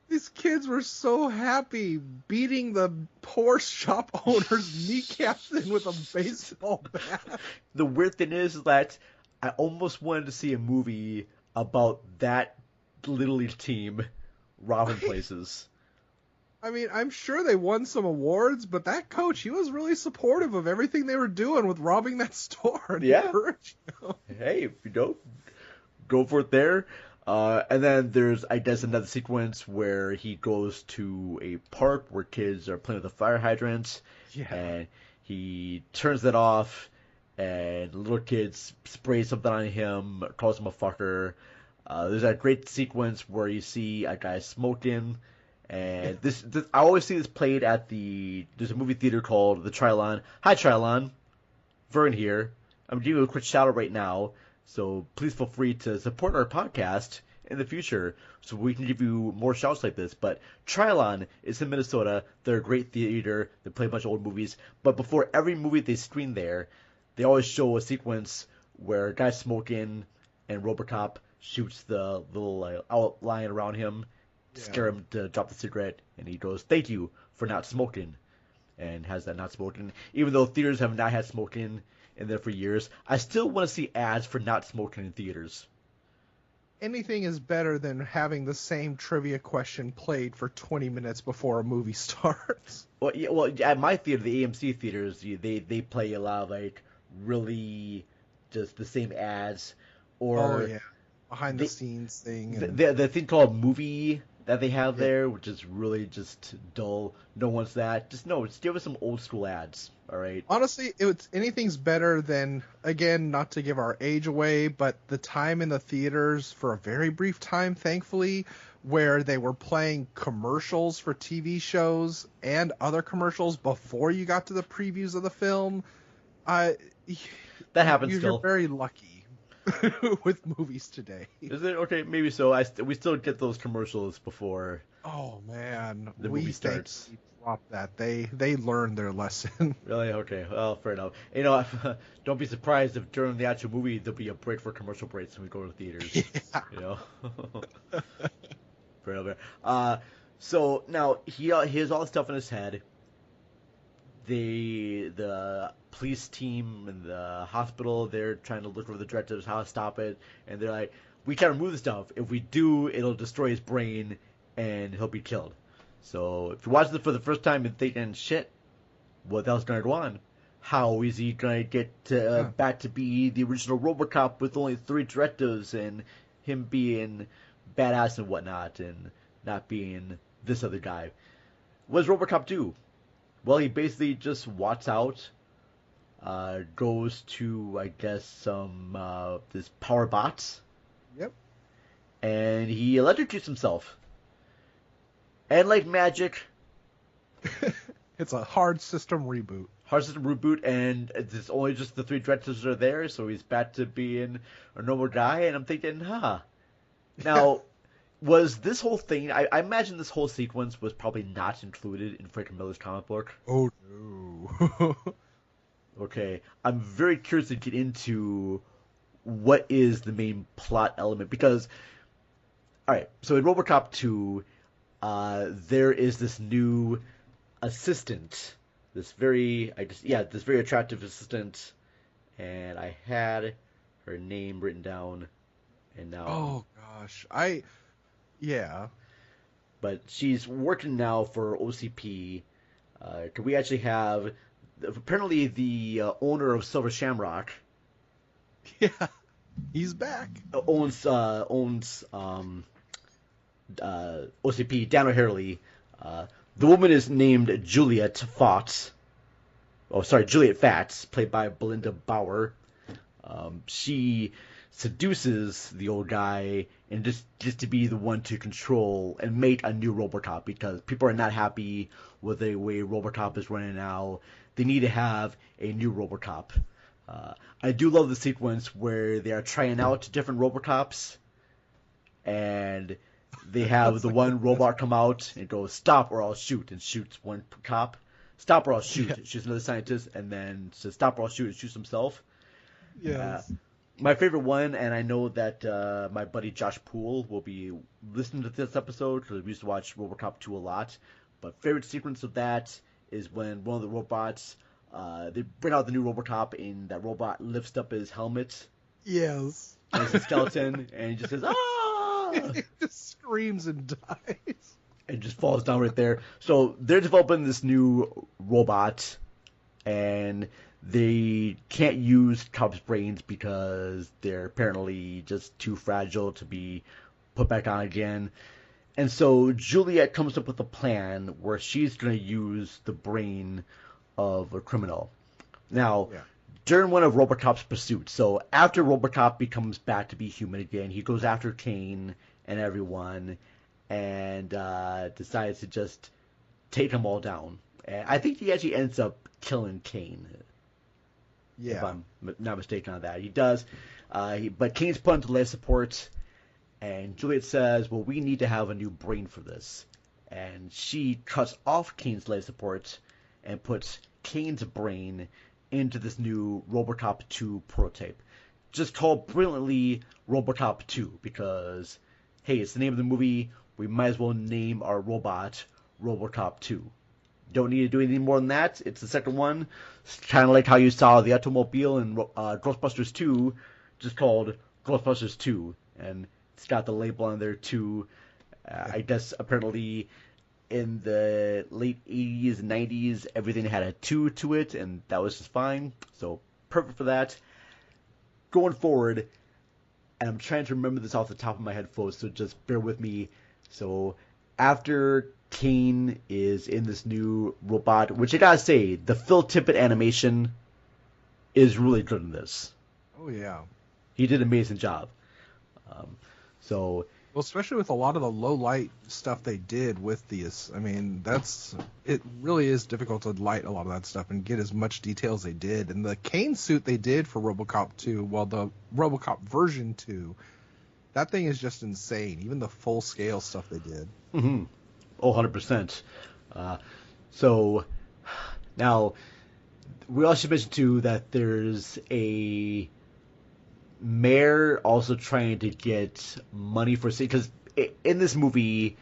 Speaker 10: These kids were so happy beating the poor shop owner's kneecaps in with a baseball bat.
Speaker 15: The weird thing is that I almost wanted to see a movie about that Little League team robbing places.
Speaker 10: I mean, I'm sure they won some awards, but that coach, he was really supportive of everything they were doing with robbing that store.
Speaker 15: Yeah. Hey, if you don't, go for it there. And then there's, I guess, another sequence where he goes to a park where kids are playing with the fire hydrants.
Speaker 10: Yeah.
Speaker 15: And he turns that off, and little kids spray something on him, calls him a fucker. There's that great sequence where you see a guy smoking. And this I always see this played at there's a movie theater called the Trilon. Hi, Trilon. Vern here. I'm giving you a quick shout out right now. So please feel free to support our podcast in the future so we can give you more shouts like this. But Trilon is in Minnesota. They're a great theater. They play a bunch of old movies. But before every movie they screen there, they always show a sequence where a guy's smoking and Robocop shoots the little outline around him to scare him to drop the cigarette. And he goes, "Thank you for not smoking." And has that not smoking. Even though theaters have not had smoking in there for years, I still want to see ads for not smoking in theaters.
Speaker 10: Anything is better than having the same trivia question played for 20 minutes before a movie starts.
Speaker 15: Well, at my theater, the AMC theaters, they play a lot of like really just the same ads, or
Speaker 10: behind the scenes thing. And
Speaker 15: the thing called movie that they have there, which is really just dull. No one's that. Just give us some old school ads. All right.
Speaker 10: Honestly, anything's better than, again, not to give our age away, but the time in the theaters for a very brief time, thankfully, where they were playing commercials for TV shows and other commercials before you got to the previews of the film.
Speaker 15: That happens still.
Speaker 10: You're very lucky with movies today.
Speaker 15: Is it? Okay, maybe so. We still get those commercials before.
Speaker 10: Oh man,
Speaker 15: the movie starts.
Speaker 10: Drop that. They learned their lesson.
Speaker 15: Really? Okay. Well, fair enough. Don't be surprised if during the actual movie there'll be a break for commercial breaks when we go to the theaters. Yeah. Fair enough. So now he has all the stuff in his head. The police team and the hospital, they're trying to look over the directives, how to stop it, and they're like, we can't remove the stuff. If we do, it'll destroy his brain and he'll be killed. So if you're watching this for the first time and thinking, shit, what the hell's going to go on? How is he going to get back to be the original Robocop with only 3 directives and him being badass and whatnot and not being this other guy? What does Robocop do? Well, he basically just wats out, goes to, I guess, some this power bots.
Speaker 10: Yep. And
Speaker 15: he electrocutes himself. And like magic,
Speaker 10: it's a hard system reboot.
Speaker 15: And it's only just the 3 directives are there, so he's back to being a normal guy. And I'm thinking, Now, was this whole thing? I imagine this whole sequence was probably not included in Frank Miller's comic book.
Speaker 10: Oh no.
Speaker 15: Okay, I'm very curious to get into what is the main plot element because, all right, so in RoboCop 2. There is this new assistant, this very attractive assistant, and I had her name written down, and now.
Speaker 10: Oh gosh,
Speaker 15: But she's working now for OCP. We actually have apparently the owner of Silver Shamrock.
Speaker 10: Yeah, he's back.
Speaker 15: Owns OCP, Dan O'Harely. The woman is named Juliet Fats. Juliet Fats, played by Belinda Bauer. She seduces the old guy and just to be the one to control and make a new Robocop because people are not happy with the way Robocop is running now. They need to have a new Robocop. I do love the sequence where they are trying out different Robocops and they have the one robot come out and goes, stop or I'll shoot, and shoots one cop. Stop or I'll shoot. Yeah. Shoots another scientist, and then says, stop or I'll shoot, and shoots himself.
Speaker 10: Yes.
Speaker 15: My favorite one, and I know that my buddy Josh Poole will be listening to this episode because we used to watch RoboCop 2 a lot. But favorite sequence of that is when one of the robots, they bring out the new RoboCop, and that robot lifts up his helmet.
Speaker 10: Yes.
Speaker 15: As a skeleton, and he just says,
Speaker 10: He just screams and dies.
Speaker 15: And just falls down right there. So they're developing this new robot, and they can't use cops' brains because they're apparently just too fragile to be put back on again. And so Juliet comes up with a plan where she's going to use the brain of a criminal. Now, during one of Robocop's pursuits, so after Robocop becomes back to be human again, he goes after Kane and everyone and decides to just take them all down. And I think he actually ends up killing Kane.
Speaker 10: Yeah.
Speaker 15: If I'm not mistaken on that. He does. But Kane's put into life support, and Juliet says, well, we need to have a new brain for this. And she cuts off Kane's life support and puts Kane's brain into this new RoboCop 2 prototype. Just called brilliantly RoboCop 2 because, hey, it's the name of the movie. We might as well name our robot RoboCop 2. Don't need to do anything more than that. It's the second one. It's kind of like how you saw the automobile in Ghostbusters 2, just called Ghostbusters 2. And it's got the label on there, too. I guess apparently in the late 80s and 90s, everything had a 2 to it, and that was just fine. So, perfect for that. Going forward, and I'm trying to remember this off the top of my head, folks, so just bear with me. So, after Kane is in this new robot, which I gotta say, the Phil Tippett animation is really good in this.
Speaker 10: Oh, yeah.
Speaker 15: He did an amazing job.
Speaker 10: Well, Well, especially with a lot of the low light stuff they did with these. I mean, it really is difficult to light a lot of that stuff and get as much detail as they did. And the Kane suit they did for Robocop 2, well, the Robocop version 2, that thing is just insane. Even the full scale stuff they did.
Speaker 15: Mm-hmm. Oh, 100%. So now we also mentioned too that there's a mayor also trying to get money for city, because in this movie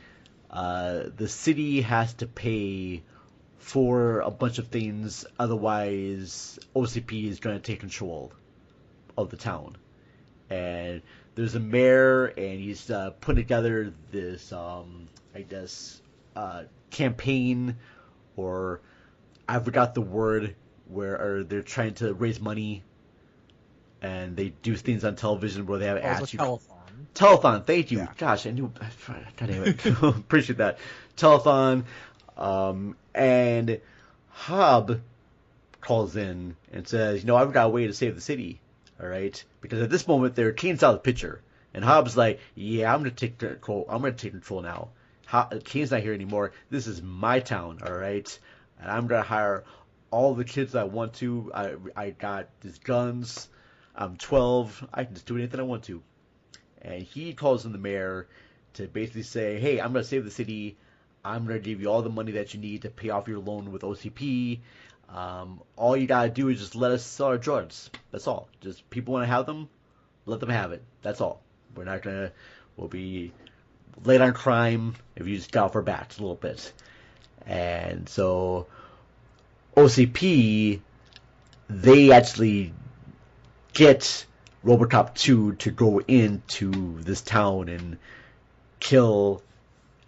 Speaker 15: the city has to pay for a bunch of things, otherwise OCP is going to take control of the town. And there's a mayor, and he's putting together this campaign, or I forgot the word, where they're trying to raise money. And they do things on television where they have ads. Telethon, thank you. Yeah. Gosh, I knew. God damn it. Appreciate that. Telethon. And Hob calls in and says, I've got a way to save the city. All right? Because at this moment, they're Kane's out of the picture. And Hobbs like, yeah, I'm going to take control. I'm going to take control now. Kane's not here anymore. This is my town, all right? And I'm going to hire all the kids I want to. I got these guns. I'm 12. I can just do anything I want to. And he calls in the mayor to basically say, hey, I'm going to save the city. I'm going to give you all the money that you need to pay off your loan with OCP. All you got to do is just let us sell our drugs. That's all. Just people want to have them, let them have it. That's all. We're not going to, we'll be late on crime if you just get off our backs a little bit. And so OCP, they actually get Robocop 2 to go into this town and kill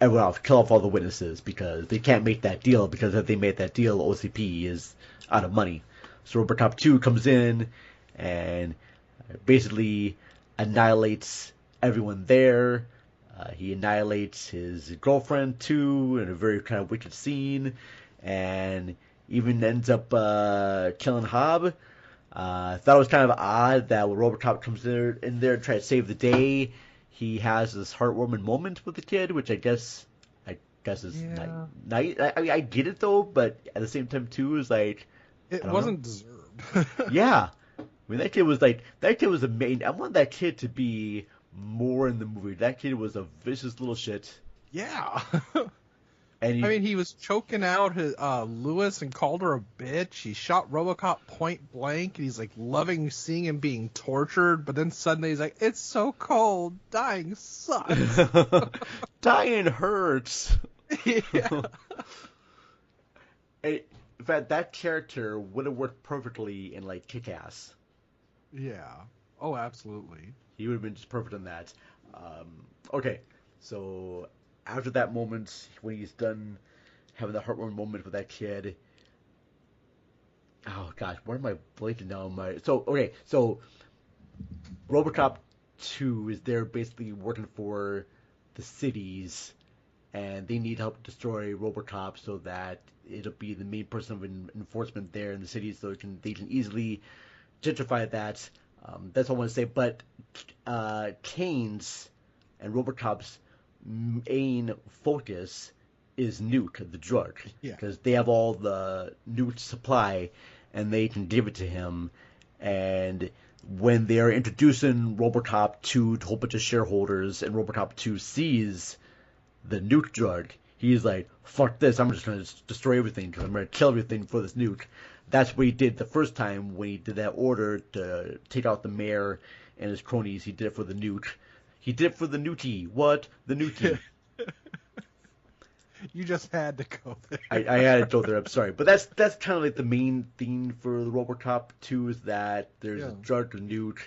Speaker 15: everyone off, kill off all the witnesses, because they can't make that deal, because if they made that deal, OCP is out of money. So Robocop 2 comes in and basically annihilates everyone there. He annihilates his girlfriend too in a very kind of wicked scene, and even ends up killing Hob. I thought it was kind of odd that when Robocop comes in there and tries to save the day, he has this heartwarming moment with the kid, which I guess is nice. I mean, I get it though, but at the same time too, is like
Speaker 10: it wasn't deserved.
Speaker 15: Yeah, I mean that kid was the main. I want that kid to be more in the movie. That kid was a vicious little shit.
Speaker 10: Yeah.
Speaker 15: And
Speaker 10: I mean, he was choking out Lewis and called her a bitch. He shot Robocop point blank, and he's like loving seeing him being tortured. But then suddenly he's like, "It's so cold. Dying sucks.
Speaker 15: Dying hurts."
Speaker 10: Yeah.
Speaker 15: In fact, that character would have worked perfectly in like Kick-Ass.
Speaker 10: Yeah. Oh, absolutely.
Speaker 15: He would have been just perfect in that. Okay, so after that moment, when he's done having the heartwarming moment with that kid, oh gosh, where am I blanking now? So Robocop 2 is there basically working for the cities, and they need help to destroy Robocop so that it'll be the main person of enforcement there in the cities, so they can easily gentrify that. That's all I want to say. But Kane's and Robocop's main focus is Nuke, the drug, because they have all the Nuke supply and they can give it to him. And when they are introducing Robocop 2 to a whole bunch of shareholders, and Robocop 2 sees the Nuke drug, he's like, fuck this, I'm just going to destroy everything, because I'm going to kill everything for this Nuke. That's what he did the first time when he did that order to take out the mayor and his cronies. He did it for the Nuke. He did it for the Nukie. What? The Nukie.
Speaker 10: You just had to go there.
Speaker 15: I had to go there. I'm sorry. But that's kind of like the main theme for the Robocop 2, is that there's a drug to Nuke.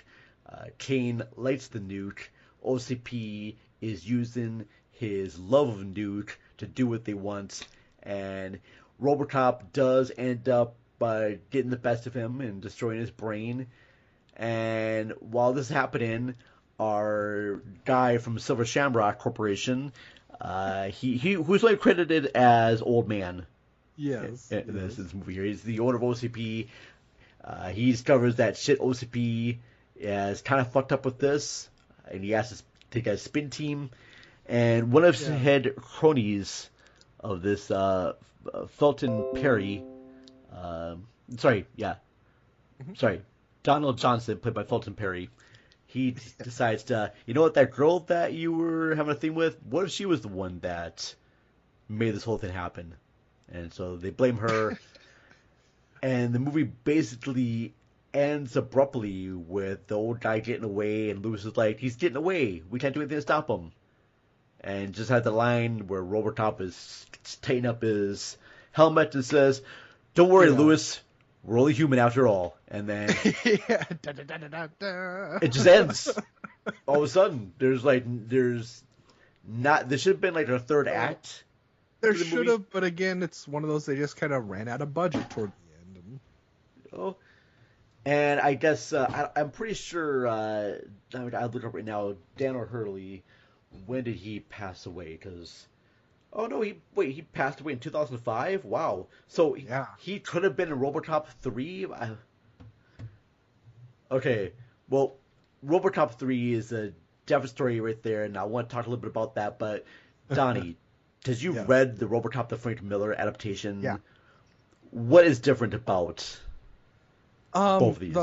Speaker 15: Kane lights the Nuke. OCP is using his love of Nuke to do what they want. And Robocop does end up by getting the best of him and destroying his brain. And while this is happening, our guy from Silver Shamrock Corporation, who's like credited as Old Man.
Speaker 10: Yes.
Speaker 15: In this movie here. He's the owner of OCP. He discovers that shit OCP is kind of fucked up with this, and he has to take a spin team. And one of his head cronies of this Felton Perry, Donald Johnson, played by Felton Perry, he decides to, you know what, that girl that you were having a thing with, what if she was the one that made this whole thing happen? And so they blame her, and the movie basically ends abruptly with the old guy getting away, and Lewis is like, he's getting away, we can't do anything to stop him. And just had the line where Robocop is tightening up his helmet and says, "Don't worry, Lewis, we're only human after all." And then it just ends. All of a sudden, there should have been like a third act.
Speaker 10: There should have, but again, it's one of those, they just kind of ran out of budget toward the end.
Speaker 15: And I guess I'm pretty sure I look up right now. Dan O'Hurley. When did he pass away? Because, he passed away in 2005? Wow. So he could have been in Robocop 3? Okay, well, Robocop 3 is a definite story right there, and I want to talk a little bit about that, but Donnie, because you read the Robocop, the Frank Miller adaptation, what is different about both of these?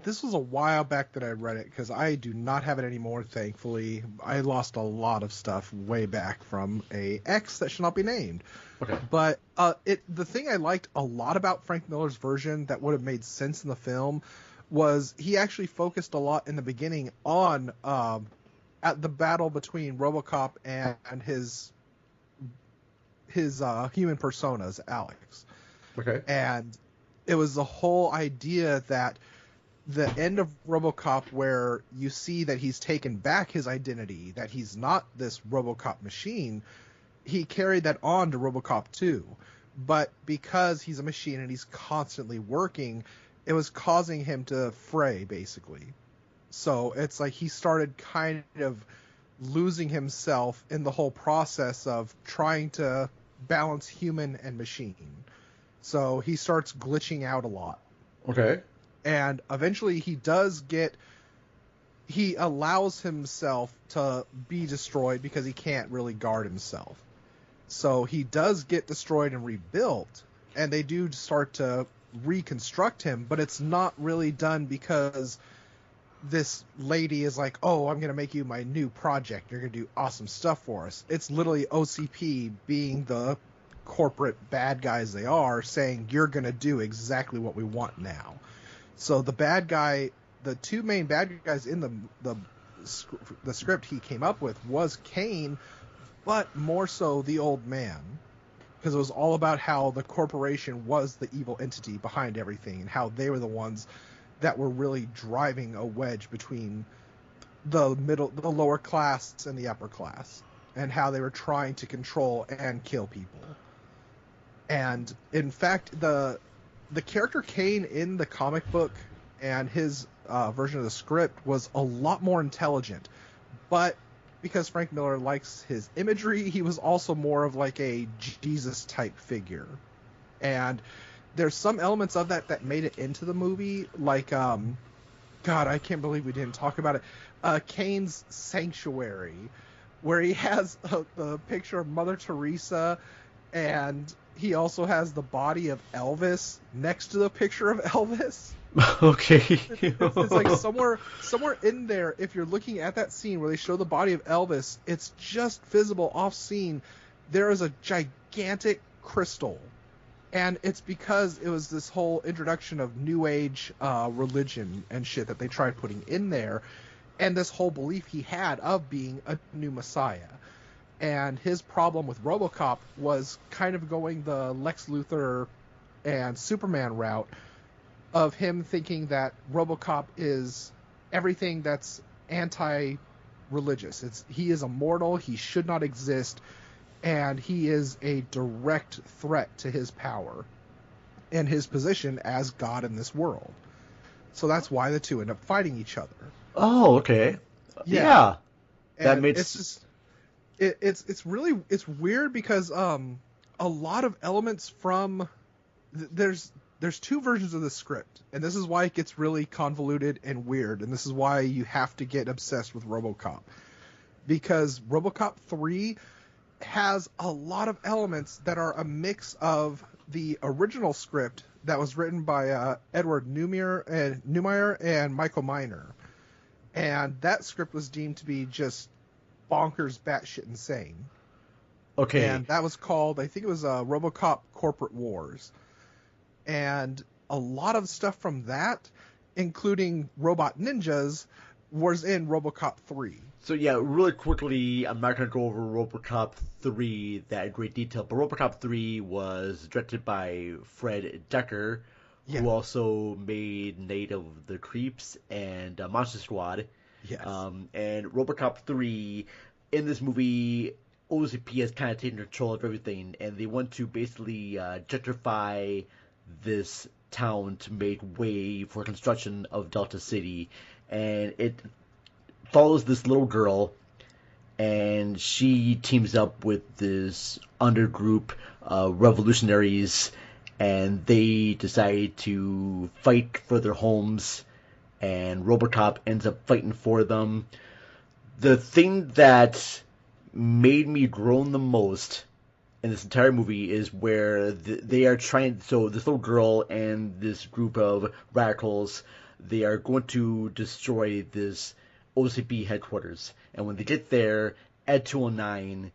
Speaker 10: This was a while back that I read it, because I do not have it anymore, thankfully. I lost a lot of stuff way back from a ex that should not be named.
Speaker 15: Okay.
Speaker 10: But the thing I liked a lot about Frank Miller's version that would have made sense in the film was he actually focused a lot in the beginning on at the battle between Robocop and his human personas, Alex.
Speaker 15: Okay.
Speaker 10: And it was the whole idea that the end of Robocop, where you see that he's taken back his identity, that he's not this Robocop machine, he carried that on to Robocop 2. But because he's a machine and he's constantly working, it was causing him to fray, basically. So it's like he started kind of losing himself in the whole process of trying to balance human and machine. So he starts glitching out a lot.
Speaker 15: Okay.
Speaker 10: And eventually he allows himself to be destroyed because he can't really guard himself. So he does get destroyed and rebuilt, and they do start to reconstruct him, but it's not really done because this lady is like, oh, I'm going to make you my new project. You're going to do awesome stuff for us. It's literally OCP being the corporate bad guys they are, saying you're going to do exactly what we want now. So the two main bad guys in the script he came up with was Kane, but more so the old man, because it was all about how the corporation was the evil entity behind everything, and how they were the ones that were really driving a wedge between the lower class and the upper class, and how they were trying to control and kill people. And in fact, the character Kane in the comic book and his version of the script was a lot more intelligent, but because Frank Miller likes his imagery, he was also more of like a Jesus type figure. And there's some elements of that made it into the movie, like God, I can't believe we didn't talk about it. Kane's Sanctuary, where he has the picture of Mother Teresa, and he also has the body of Elvis next to the picture of Elvis.
Speaker 15: Okay.
Speaker 10: It's like somewhere in there, if you're looking at that scene where they show the body of Elvis, it's just visible off scene. There is a gigantic crystal. And it's because it was this whole introduction of New Age religion and shit that they tried putting in there. And this whole belief he had of being a new Messiah. And his problem with Robocop was kind of going the Lex Luthor and Superman route of him thinking that Robocop is everything that's anti-religious. He is immortal, he should not exist, and he is a direct threat to his power and his position as God in this world. So that's why the two end up fighting each other.
Speaker 15: Oh, okay. Yeah. That makes...
Speaker 10: It's just... It's weird because a lot of elements from there's two versions of the script, and this is why it gets really convoluted and weird, and this is why you have to get obsessed with Robocop. because Robocop 3 has a lot of elements that are a mix of the original script that was written by Edward Neumeier and Michael Miner. And that script was deemed to be just bonkers, batshit insane.
Speaker 15: Okay.
Speaker 10: And that was called, I think it was Robocop Corporate Wars. And a lot of stuff from that, including robot ninjas, was in Robocop 3.
Speaker 15: So yeah, really quickly, I'm not going to go over Robocop 3 that in great detail, but Robocop 3 was directed by Fred Decker, who also made Night of the Creeps and Monster Squad.
Speaker 10: Yes.
Speaker 15: And Robocop 3, in this movie, OCP has kind of taken control of everything, and they want to basically gentrify this town to make way for construction of Delta City. And it follows this little girl, and she teams up with this undergroup revolutionaries, and they decide to fight for their homes, and Robocop ends up fighting for them. The thing that made me groan the most in this entire movie is where they are trying, so this little girl and this group of radicals, they are going to destroy this OCP headquarters. And when they get there, Ed 209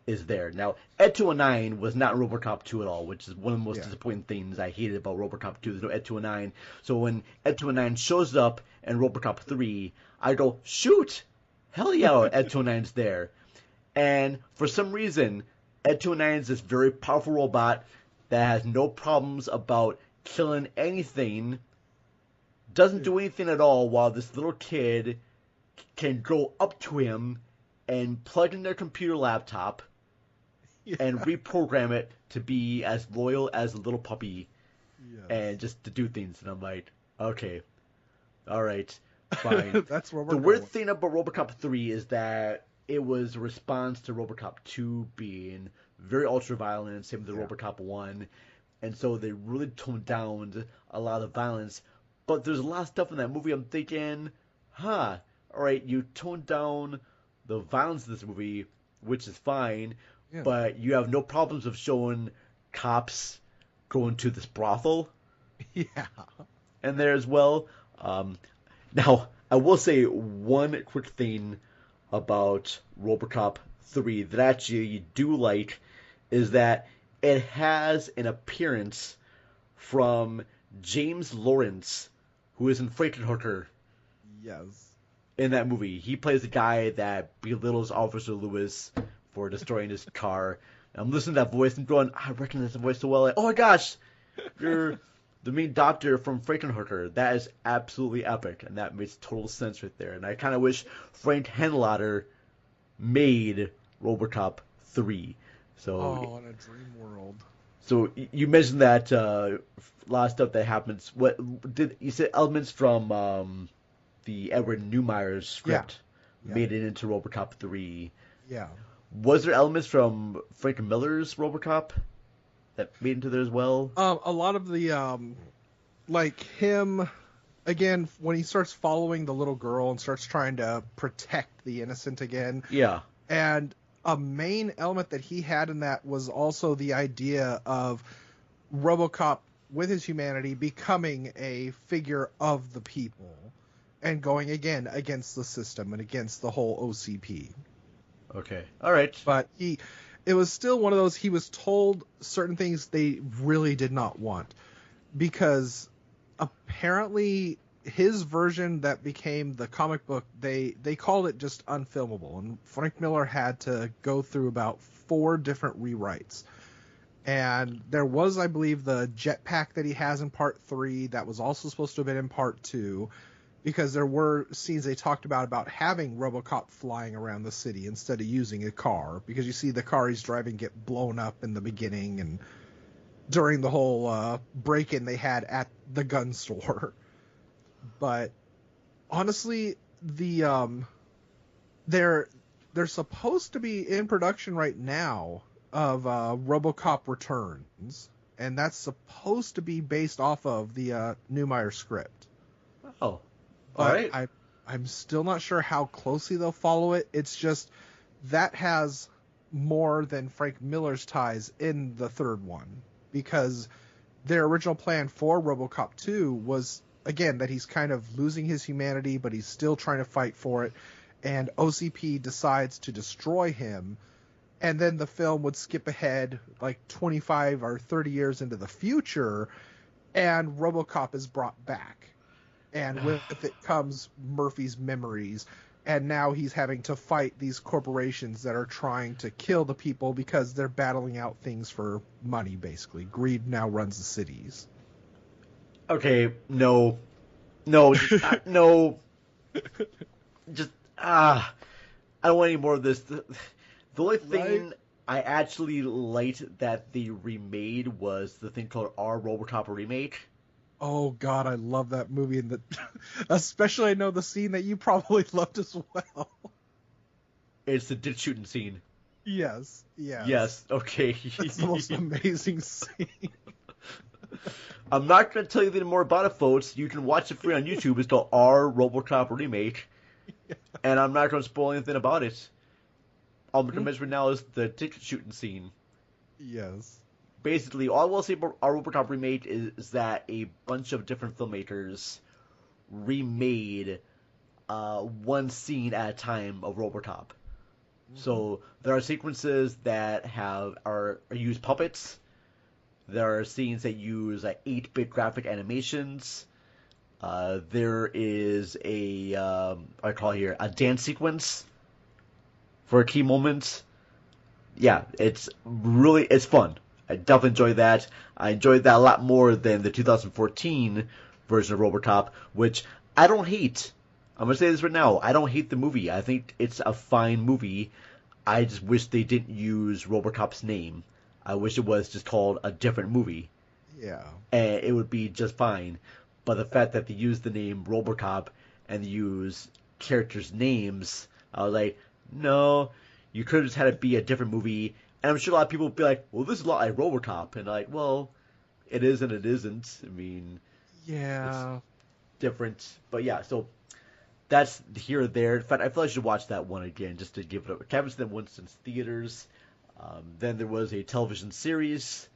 Speaker 15: is there. Now, Ed 209 was not in Robocop 2 at all, which is one of the most disappointing things I hated about Robocop 2. There's no Ed 209. So when Ed 209 shows up in Robocop 3, I go, shoot! Hell yeah, Ed 209's there. And for some reason, Ed 209 is this very powerful robot that has no problems about killing anything, doesn't do anything at all, while this little kid can go up to him and plug in their computer laptop and reprogram it to be as loyal as a little puppy and just to do things. And I'm like, okay, all right, fine.
Speaker 10: That's where we're
Speaker 15: The
Speaker 10: going.
Speaker 15: weird thing about Robocop 3 is that it was a response to Robocop 2 being very ultra-violent, same with the Robocop 1. And so they really toned down a lot of violence. But there's a lot of stuff in that movie I'm thinking, all right, you toned down the violence of this movie, which is fine, but you have no problems of showing cops going to this brothel.
Speaker 10: Yeah.
Speaker 15: And there as well. Now, I will say one quick thing about Robocop 3 that actually you do like is that it has an appearance from James Lawrence, who is in Frankenhooker.
Speaker 10: Yes.
Speaker 15: In that movie, he plays the guy that belittles Officer Lewis for destroying his car. And I'm listening to that voice and going, I recognize the voice so well. Like, oh my gosh, you're the main doctor from Frankenhooker. That is absolutely epic, and that makes total sense right there. And I kind of wish Frank Henlotter made Robocop 3. So,
Speaker 10: in a dream world.
Speaker 15: So you mentioned that a lot of stuff that happens. What did you say? Elements from the Edward Neumeier script made it into Robocop 3.
Speaker 10: Yeah.
Speaker 15: Was there elements from Frank Miller's Robocop that made into there as well?
Speaker 10: A lot of the, like him, again, when he starts following the little girl and starts trying to protect the innocent again.
Speaker 15: Yeah.
Speaker 10: And a main element that he had in that was also the idea of Robocop with his humanity becoming a figure of the people and going again against the system and against the whole OCP.
Speaker 15: Okay. All right.
Speaker 10: But it was still one of those, he was told certain things they really did not want, because apparently his version that became the comic book, they called it just unfilmable, and Frank Miller had to go through about 4 different rewrites. And there was, I believe, the jetpack that he has in part 3 that was also supposed to have been in part 2, because there were scenes they talked about having Robocop flying around the city instead of using a car, because you see the car he's driving get blown up in the beginning and during the whole break-in they had at the gun store. But honestly, they're supposed to be in production right now of Robocop Returns, and that's supposed to be based off of the Neumeier script.
Speaker 15: Oh,
Speaker 10: but
Speaker 15: all right.
Speaker 10: I'm still not sure how closely they'll follow it. It's just that has more than Frank Miller's ties in the third one, because their original plan for Robocop 2 was, again, that he's kind of losing his humanity, but he's still trying to fight for it, and OCP decides to destroy him, and then the film would skip ahead like 25 or 30 years into the future, and Robocop is brought back. And with it comes Murphy's memories, and now he's having to fight these corporations that are trying to kill the people because they're battling out things for money, basically. Greed now runs the cities.
Speaker 15: Okay, no, just, no, just I don't want any more of this. The only thing I actually liked that they remade was the thing called Our Robocop Remake.
Speaker 10: Oh God, I love that movie, and especially I know the scene that you probably loved as well.
Speaker 15: It's the ditch shooting scene.
Speaker 10: Yes.
Speaker 15: Yes. Okay.
Speaker 10: That's the most amazing scene.
Speaker 15: I'm not going to tell you any more about it, folks. You can watch it free on YouTube. It's called Our Robocop Remake, and I'm not going to spoil anything about it. All I'm going to mention now is the ditch shooting scene.
Speaker 10: Yes.
Speaker 15: Basically, all I will say about Our Robocop Remake is that a bunch of different filmmakers remade one scene at a time of Robocop. So there are sequences that use puppets. There are scenes that use 8-bit graphic animations. There is a dance sequence for a key moment. Yeah, it's fun. I definitely enjoyed that. I enjoyed that a lot more than the 2014 version of Robocop, which I don't hate. I'm going to say this right now. I don't hate the movie. I think it's a fine movie. I just wish they didn't use Robocop's name. I wish it was just called a different movie.
Speaker 10: Yeah.
Speaker 15: And it would be just fine. But the fact that they use the name Robocop and they use characters' names, I was like, no, you could have just had it be a different movie. And I'm sure a lot of people would be like, well, this is a lot like Robocop. And like, well, it is and it isn't. I mean,
Speaker 10: yeah,
Speaker 15: it's different. But yeah, so that's here or there. In fact, I feel like I should watch that one again just to give it a Kevin Smith Winston's theaters. Then there was a television series.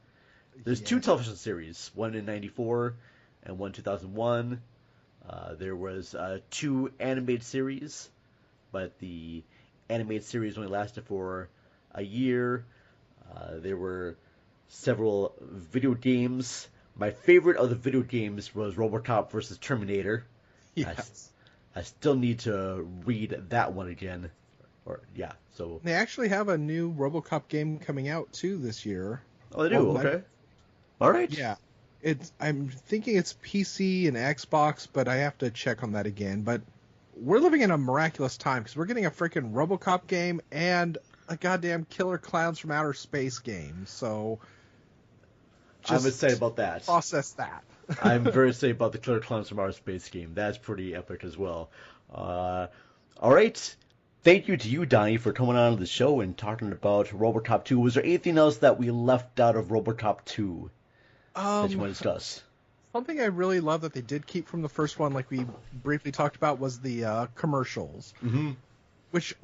Speaker 15: There's two television series, one in 94 and one in 2001. There was 2 animated series, but the animated series only lasted for a year. There were several video games. My favorite of the video games was Robocop versus Terminator.
Speaker 10: Yes.
Speaker 15: I still need to read that one again. So
Speaker 10: they actually have a new Robocop game coming out too this year.
Speaker 15: Oh, they do. Okay. All right.
Speaker 10: Yeah. I'm thinking it's PC and Xbox, but I have to check on that again. But we're living in a miraculous time because we're getting a freaking Robocop game and a goddamn Killer Clowns from Outer Space game. So
Speaker 15: I'm excited about that.
Speaker 10: Process that.
Speaker 15: I'm very excited about the Killer Clowns from Outer Space game. That's pretty epic as well. All right. Thank you to you, Donnie, for coming on the show and talking about Robocop 2. Was there anything else that we left out of Robocop 2 that you want to discuss?
Speaker 10: Something I really love that they did keep from the first one, like we briefly talked about, was the commercials, which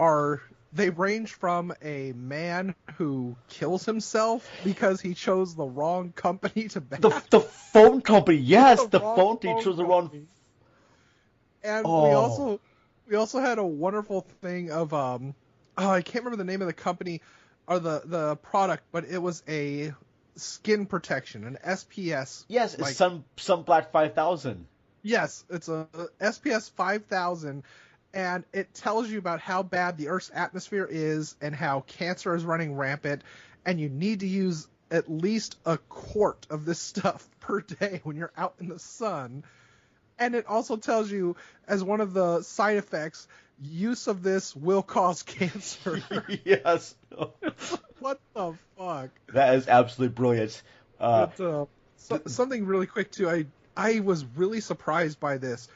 Speaker 10: they range from a man who kills himself because he chose the wrong company to back.
Speaker 15: The phone company, yes, the phone company chose the wrong.
Speaker 10: And we also had a wonderful thing of I can't remember the name of the company or the product, but it was a skin protection, an SPS.
Speaker 15: Yes, it's Sunblock 5000.
Speaker 10: Yes, it's a SPS 5000, and it tells you about how bad the Earth's atmosphere is and how cancer is running rampant, and you need to use at least a quart of this stuff per day when you're out in the sun. And it also tells you, as one of the side effects, use of this will cause cancer.
Speaker 15: Yes.
Speaker 10: What the fuck?
Speaker 15: That is absolutely brilliant.
Speaker 10: Something really quick, too. I was really surprised by this.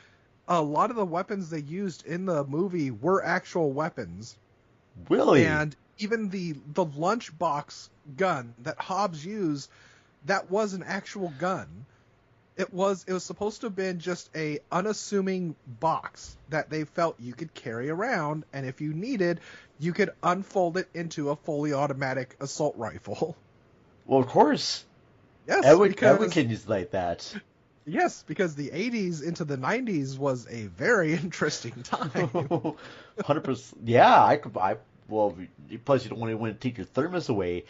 Speaker 10: A lot of the weapons they used in the movie were actual weapons.
Speaker 15: Really?
Speaker 10: And even the lunchbox gun that Hobbs used, that was an actual gun. It was supposed to have been just a unassuming box that they felt you could carry around, and if you needed, you could unfold it into a fully automatic assault rifle.
Speaker 15: Well, of course.
Speaker 10: Yes,
Speaker 15: every
Speaker 10: because
Speaker 15: kid is like that.
Speaker 10: Yes, because the 80s into the 90s was a very interesting time.
Speaker 15: 100%. Yeah, well, plus you don't want to take your thermos away.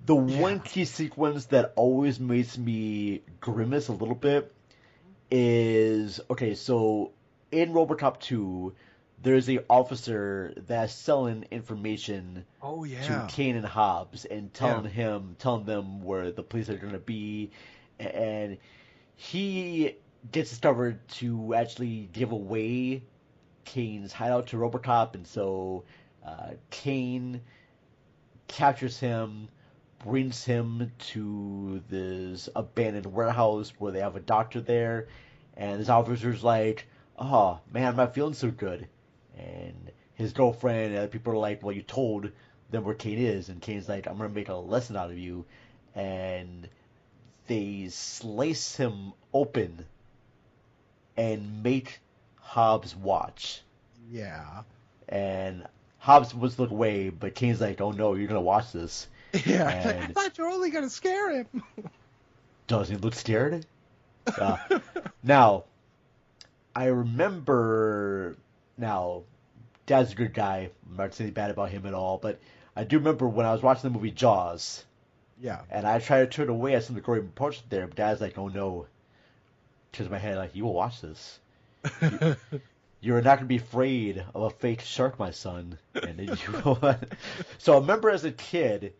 Speaker 15: The one key sequence that always makes me grimace a little bit is, okay, so in Robocop 2, there's a officer that's selling information to Kane and Hobbs and telling them where the police are going to be, and he gets discovered to actually give away Kane's hideout to Robocop, and so Kane captures him, brings him to this abandoned warehouse where they have a doctor there, and this officer's like, oh man, I'm not feeling so good. And his girlfriend and other people are like, well, you told them where Kane is, and Kane's like, I'm gonna make a lesson out of you. And they slice him open and make Hobbs watch.
Speaker 10: Yeah.
Speaker 15: And Hobbs was to look away, but Kane's like, oh no, you're gonna watch this.
Speaker 10: Yeah, I thought you were only gonna scare him.
Speaker 15: Does he look scared? Now, I remember. Now, Dad's a good guy. I'm not saying bad about him at all, but I do remember when I was watching the movie Jaws.
Speaker 10: Yeah.
Speaker 15: And I tried to turn away at some of the gory parts there, but Dad's like, oh no. Turns my head like, you will watch this. You're not going to be afraid of a fake shark, my son. And then So I remember as a kid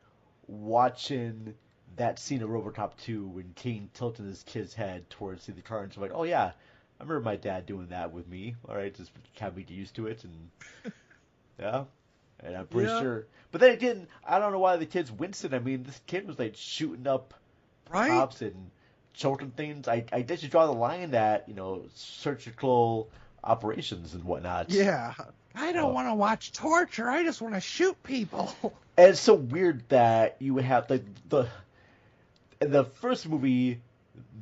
Speaker 15: watching that scene of Robocop 2 when Kane tilted his kid's head towards the car, and so I'm like, oh yeah, I remember my dad doing that with me. All right, just kind of get used to it, and yeah, and I'm pretty sure. But then again, I don't know why the kids winced. I mean, this kid was like shooting up cops and choking things. I guess you draw the line at surgical operations and whatnot.
Speaker 10: Yeah, I don't want to watch torture. I just want to shoot people.
Speaker 15: And it's so weird that you have in the first movie,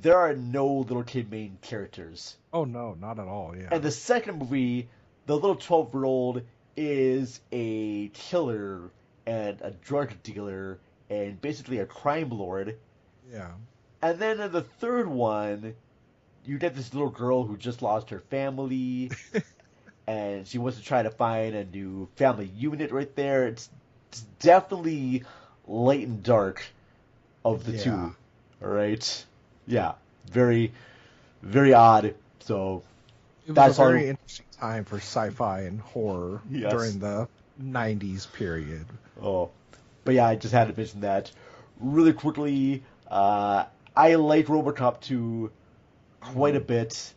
Speaker 15: there are no little kid main characters.
Speaker 10: Oh no, not at all. Yeah.
Speaker 15: And the second movie, the little 12-year-old is a killer and a drug dealer and basically a crime lord.
Speaker 10: Yeah.
Speaker 15: And then in the third one, you get this little girl who just lost her family, and she wants to try to find a new family unit right there. It's definitely light and dark of the two. All right? Yeah. Very, very odd. So
Speaker 10: it was a very interesting time for sci-fi and horror during the 90s period.
Speaker 15: Oh. But yeah, I just had to mention that really quickly. I like Robocop 2 quite a bit.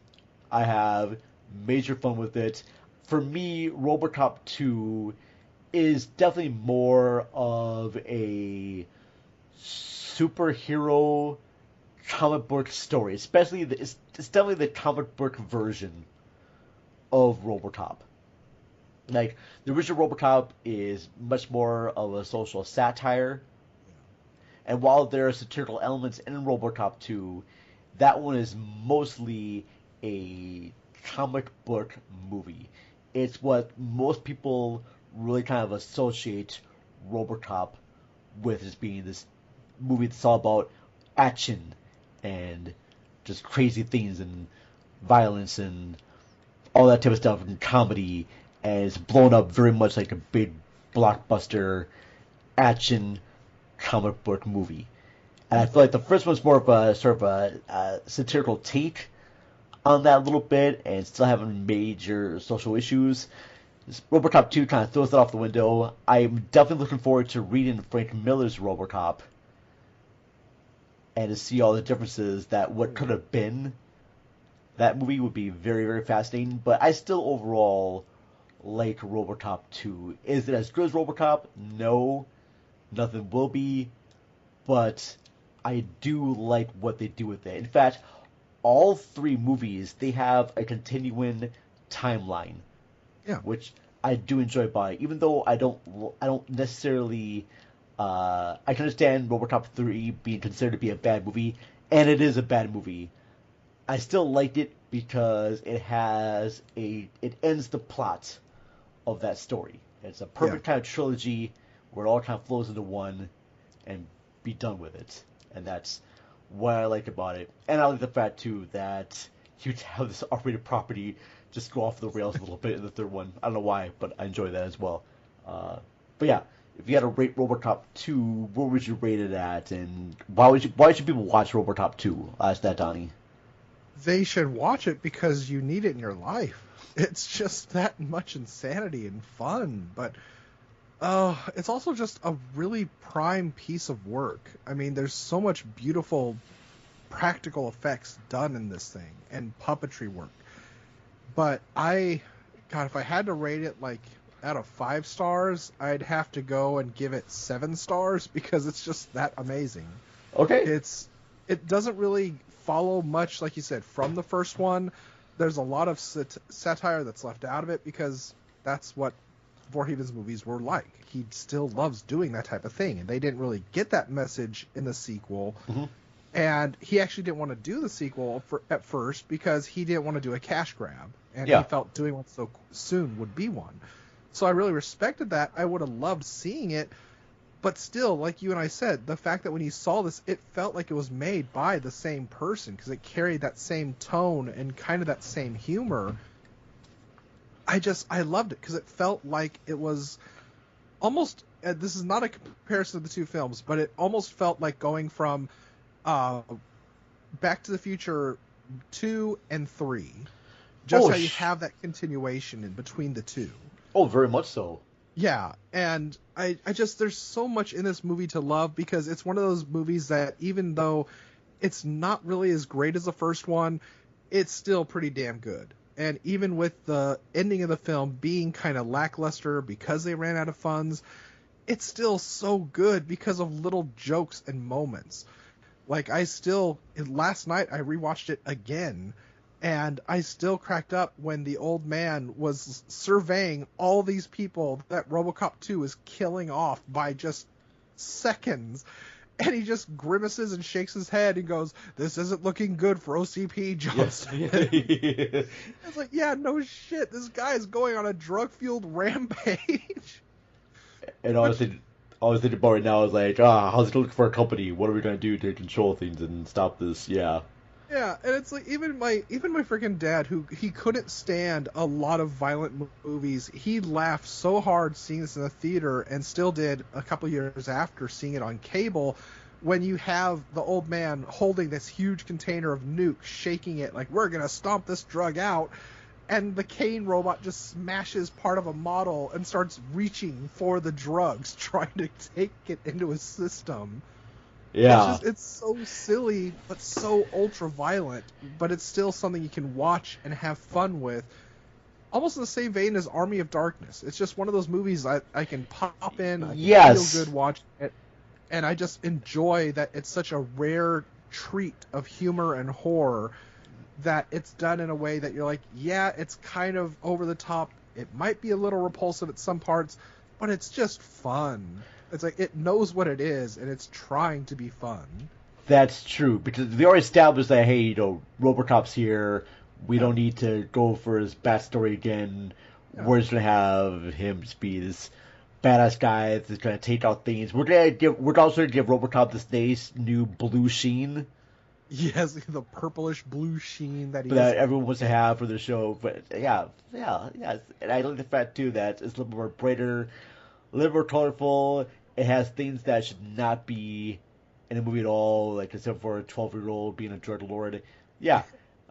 Speaker 15: I have major fun with it. For me, Robocop 2 is definitely more of a superhero comic book story. Especially, it's definitely the comic book version of Robocop. Like, the original Robocop is much more of a social satire. And while there are satirical elements in Robocop 2, that one is mostly a comic book movie. It's what most people really kind of associate Robocop with, as being this movie that's all about action and just crazy things and violence and all that type of stuff and comedy, and it's blown up very much like a big blockbuster action comic book movie. And I feel like the first one's more of a sort of a satirical take on that a little bit, and still having major social issues. This Robocop 2 kind of throws that off the window. I'm definitely looking forward to reading Frank Miller's Robocop and to see all the differences that what could have been. That movie would be very, very fascinating, but I still overall like Robocop 2. Is it as good as Robocop? No. Nothing will be, but I do like what they do with it. In fact, all three movies, they have a continuing timeline, which I do enjoy by. Even though I don't necessarily I can understand Robocop 3 being considered to be a bad movie, and it is a bad movie. I still liked it because it ends the plot of that story. It's a perfect kind of trilogy where it all kind of flows into one and be done with it. And that's what I like about it. And I like the fact, too, that you have this R-rated property just go off the rails a little bit in the third one. I don't know why, but I enjoy that as well. But yeah, if you had to rate Robocop 2, what would you rate it at? And why should people watch Robocop 2? I'll ask that, Donnie.
Speaker 10: They should watch it because you need it in your life. It's just that much insanity and fun, but it's also just a really prime piece of work. I mean, there's so much beautiful practical effects done in this thing and puppetry work. But if I had to rate it like out of 5 stars, I'd have to go and give it 7 stars because it's just that amazing.
Speaker 15: Okay.
Speaker 10: It doesn't really follow much, like you said, from the first one. There's a lot of satire that's left out of it because that's what Verhoeven's movies were like. He still loves doing that type of thing, and they didn't really get that message in the sequel. Mm-hmm. And he actually didn't want to do the sequel at first because he didn't want to do a cash grab, and he felt doing one so soon would be one. So I really respected that. I would have loved seeing it, but still, like you and I said, the fact that when you saw this, it felt like it was made by the same person because it carried that same tone and kind of that same humor. I loved it because it felt like it was almost, this is not a comparison of the two films, but it almost felt like going from Back to the Future 2 and 3. Just how you have that continuation in between the two.
Speaker 15: Oh, very much so.
Speaker 10: Yeah, and I just, there's so much in this movie to love because it's one of those movies that even though it's not really as great as the first one, it's still pretty damn good. And even with the ending of the film being kind of lackluster because they ran out of funds, it's still so good because of little jokes and moments. Like last night I rewatched it again, and I still cracked up when the old man was surveying all these people that Robocop 2 is killing off by just seconds. And he just grimaces and shakes his head and goes, "This isn't looking good for OCP Johnson." It's like, yeah, no shit. This guy is going on a drug-fueled rampage.
Speaker 15: And honestly, all I was thinking about right now is like, how's it looking for a company? What are we going to do to control things and stop this? Yeah.
Speaker 10: Yeah, and it's like even my freaking dad, who he couldn't stand a lot of violent movies, he laughed so hard seeing this in the theater, and still did a couple years after seeing it on cable, when you have the old man holding this huge container of nukes, shaking it like, we're gonna stomp this drug out, and the Kane robot just smashes part of a model and starts reaching for the drugs, trying to take it into his system.
Speaker 15: Yeah.
Speaker 10: It's so silly, but so ultra-violent, but it's still something you can watch and have fun with. Almost in the same vein as Army of Darkness. It's just one of those movies I can pop in, I can feel good watching it, and I just enjoy that it's such a rare treat of humor and horror that it's done in a way that you're like, yeah, it's kind of over the top, it might be a little repulsive at some parts, but it's just fun. It's like it knows what it is, and it's trying to be fun.
Speaker 15: That's true, because they already established that, hey, Robocop's here. We don't need to go for his backstory again. Yeah. We're just gonna have him just be this badass guy that's gonna take out things. We're also gonna give Robocop this nice new blue sheen.
Speaker 10: Yes, the purplish blue sheen that
Speaker 15: everyone wants to have for the show. But yeah. And I like the fact too that it's a little more brighter, a little more colorful. It has things that should not be in a movie at all, like except for a 12-year-old being a drug lord. Yeah.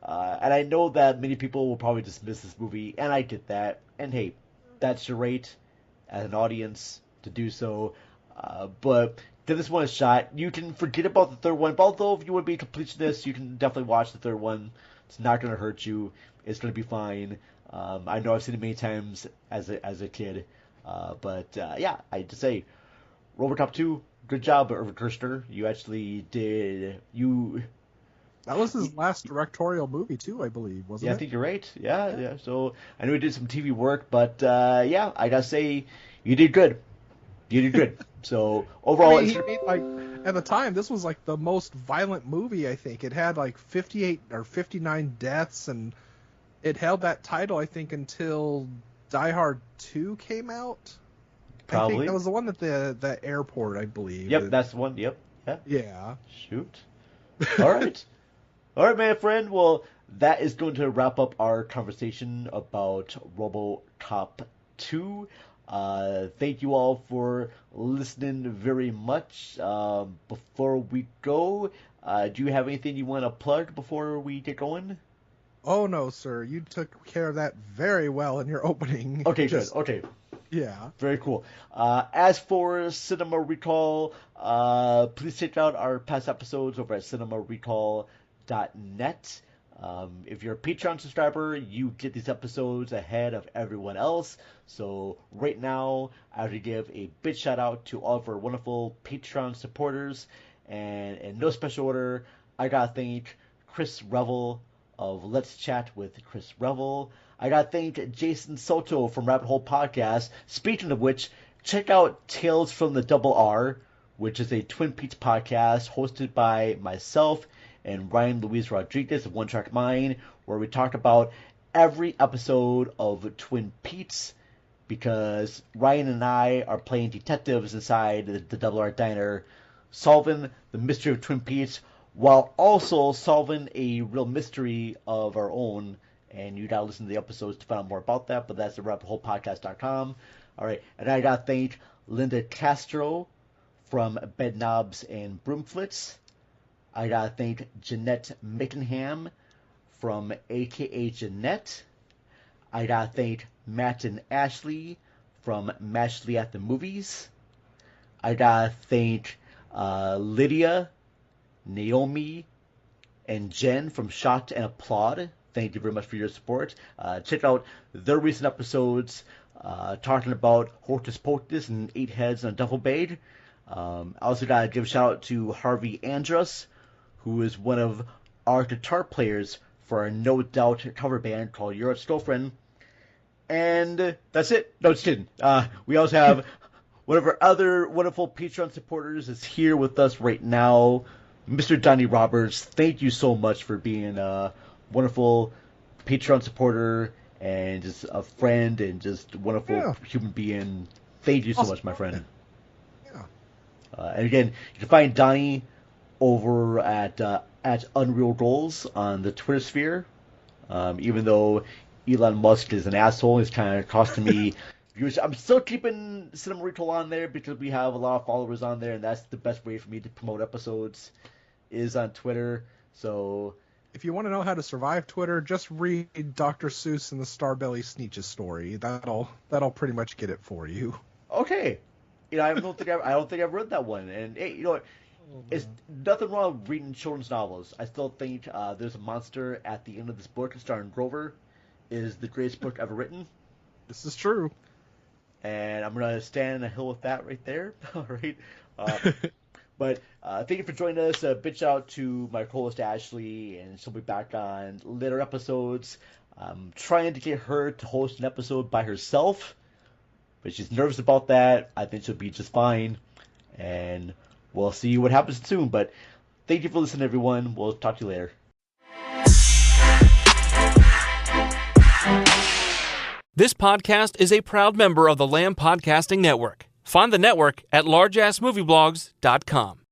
Speaker 15: And I know that many people will probably dismiss this movie, and I get that. And hey, that's your right as an audience to do so. But give this one a shot. You can forget about the third one, but although if you want to be completionist, you can definitely watch the third one. It's not going to hurt you. It's going to be fine. I know I've seen it many times as a kid. But yeah, I had to say, Robocop 2, good job, Irvin Kershner. You actually did.
Speaker 10: That was his last directorial movie too, I believe, wasn't it?
Speaker 15: Yeah, I think you're right. Yeah. So I know he did some TV work, but yeah, I gotta say, you did good. You did good. So overall,
Speaker 10: like at the time, this was like the most violent movie. I think it had like 58 or 59 deaths, and it held that title, I think, until Die Hard 2 came out.
Speaker 15: Probably.
Speaker 10: I think that was the one at the airport, I believe.
Speaker 15: Yep, that's the one. Yep.
Speaker 10: Yeah.
Speaker 15: Shoot. All right. All right, my friend. Well, that is going to wrap up our conversation about Robocop 2. Thank you all for listening very much. Before we go, do you have anything you want to plug before we get going?
Speaker 10: Oh, no, sir. You took care of that very well in your opening.
Speaker 15: Okay, good. Okay.
Speaker 10: Yeah.
Speaker 15: Very cool. As for Cinema Recall, please check out our past episodes over at cinemarecall.net. If you're a Patreon subscriber, you get these episodes ahead of everyone else. So right now, I would give a big shout out to all of our wonderful Patreon supporters. And in no special order, I gotta thank Chris Revel of Let's Chat with Chris Revel. I gotta thank Jason Soto from Rabbit Hole Podcast. Speaking of which, check out Tales from the Double R, which is a Twin Peaks podcast hosted by myself and Ryan Luis Rodriguez of One Track Mind, where we talk about every episode of Twin Peaks, because Ryan and I are playing detectives inside the Double R Diner, solving the mystery of Twin Peaks, while also solving a real mystery of our own. And you gotta listen to the episodes to find out more about that, but that's at rabbitholepodcast.com. All right, and I gotta thank Linda Castro from Bedknobs and Broomflits. I gotta thank Jeanette Mickenham from AKA Jeanette. I gotta thank Matt and Ashley from Mashley at the Movies. I gotta thank Lydia, Naomi, and Jen from Shocked and Applaud. Thank you very much for your support. Check out their recent episodes talking about Hocus Pocus and 8 Heads and a Duffel Bag. I also got to give a shout out to Harvey Andrus, who is one of our guitar players for our No Doubt cover band called Your Ex-Girlfriend. And that's it. No, just kidding. We also have one of our other wonderful Patreon supporters is here with us right now, Mr. Donnie Roberts. Thank you so much for being a wonderful Patreon supporter and just a friend and just wonderful human being. Thank you so much, my friend.
Speaker 10: Yeah.
Speaker 15: And again, you can find Donnie over at Unreal Goals on the Twitter sphere. Even though Elon Musk is an asshole, he's kind of costing me views. I'm still keeping Cinema Recall on there because we have a lot of followers on there, and that's the best way for me to promote episodes is on Twitter. So
Speaker 10: if you want to know how to survive Twitter, just read Dr. Seuss and the Starbelly Sneetches story. That'll pretty much get it for you.
Speaker 15: Okay. I don't think I've read that one. And hey, you know what? It's nothing wrong with reading children's novels. I still think There's a Monster at the End of This Book, starring Grover, is the greatest book ever written.
Speaker 10: This is true.
Speaker 15: And I'm going to stand on a hill with that right there. All right. But thank you for joining us. A big shout out to my co-host Ashley, and she'll be back on later episodes. I'm trying to get her to host an episode by herself, but she's nervous about that. I think she'll be just fine. And we'll see what happens soon. But thank you for listening, everyone. We'll talk to you later.
Speaker 16: This podcast is a proud member of the Lamb Podcasting Network. Find the network at largeassmovieblogs.com.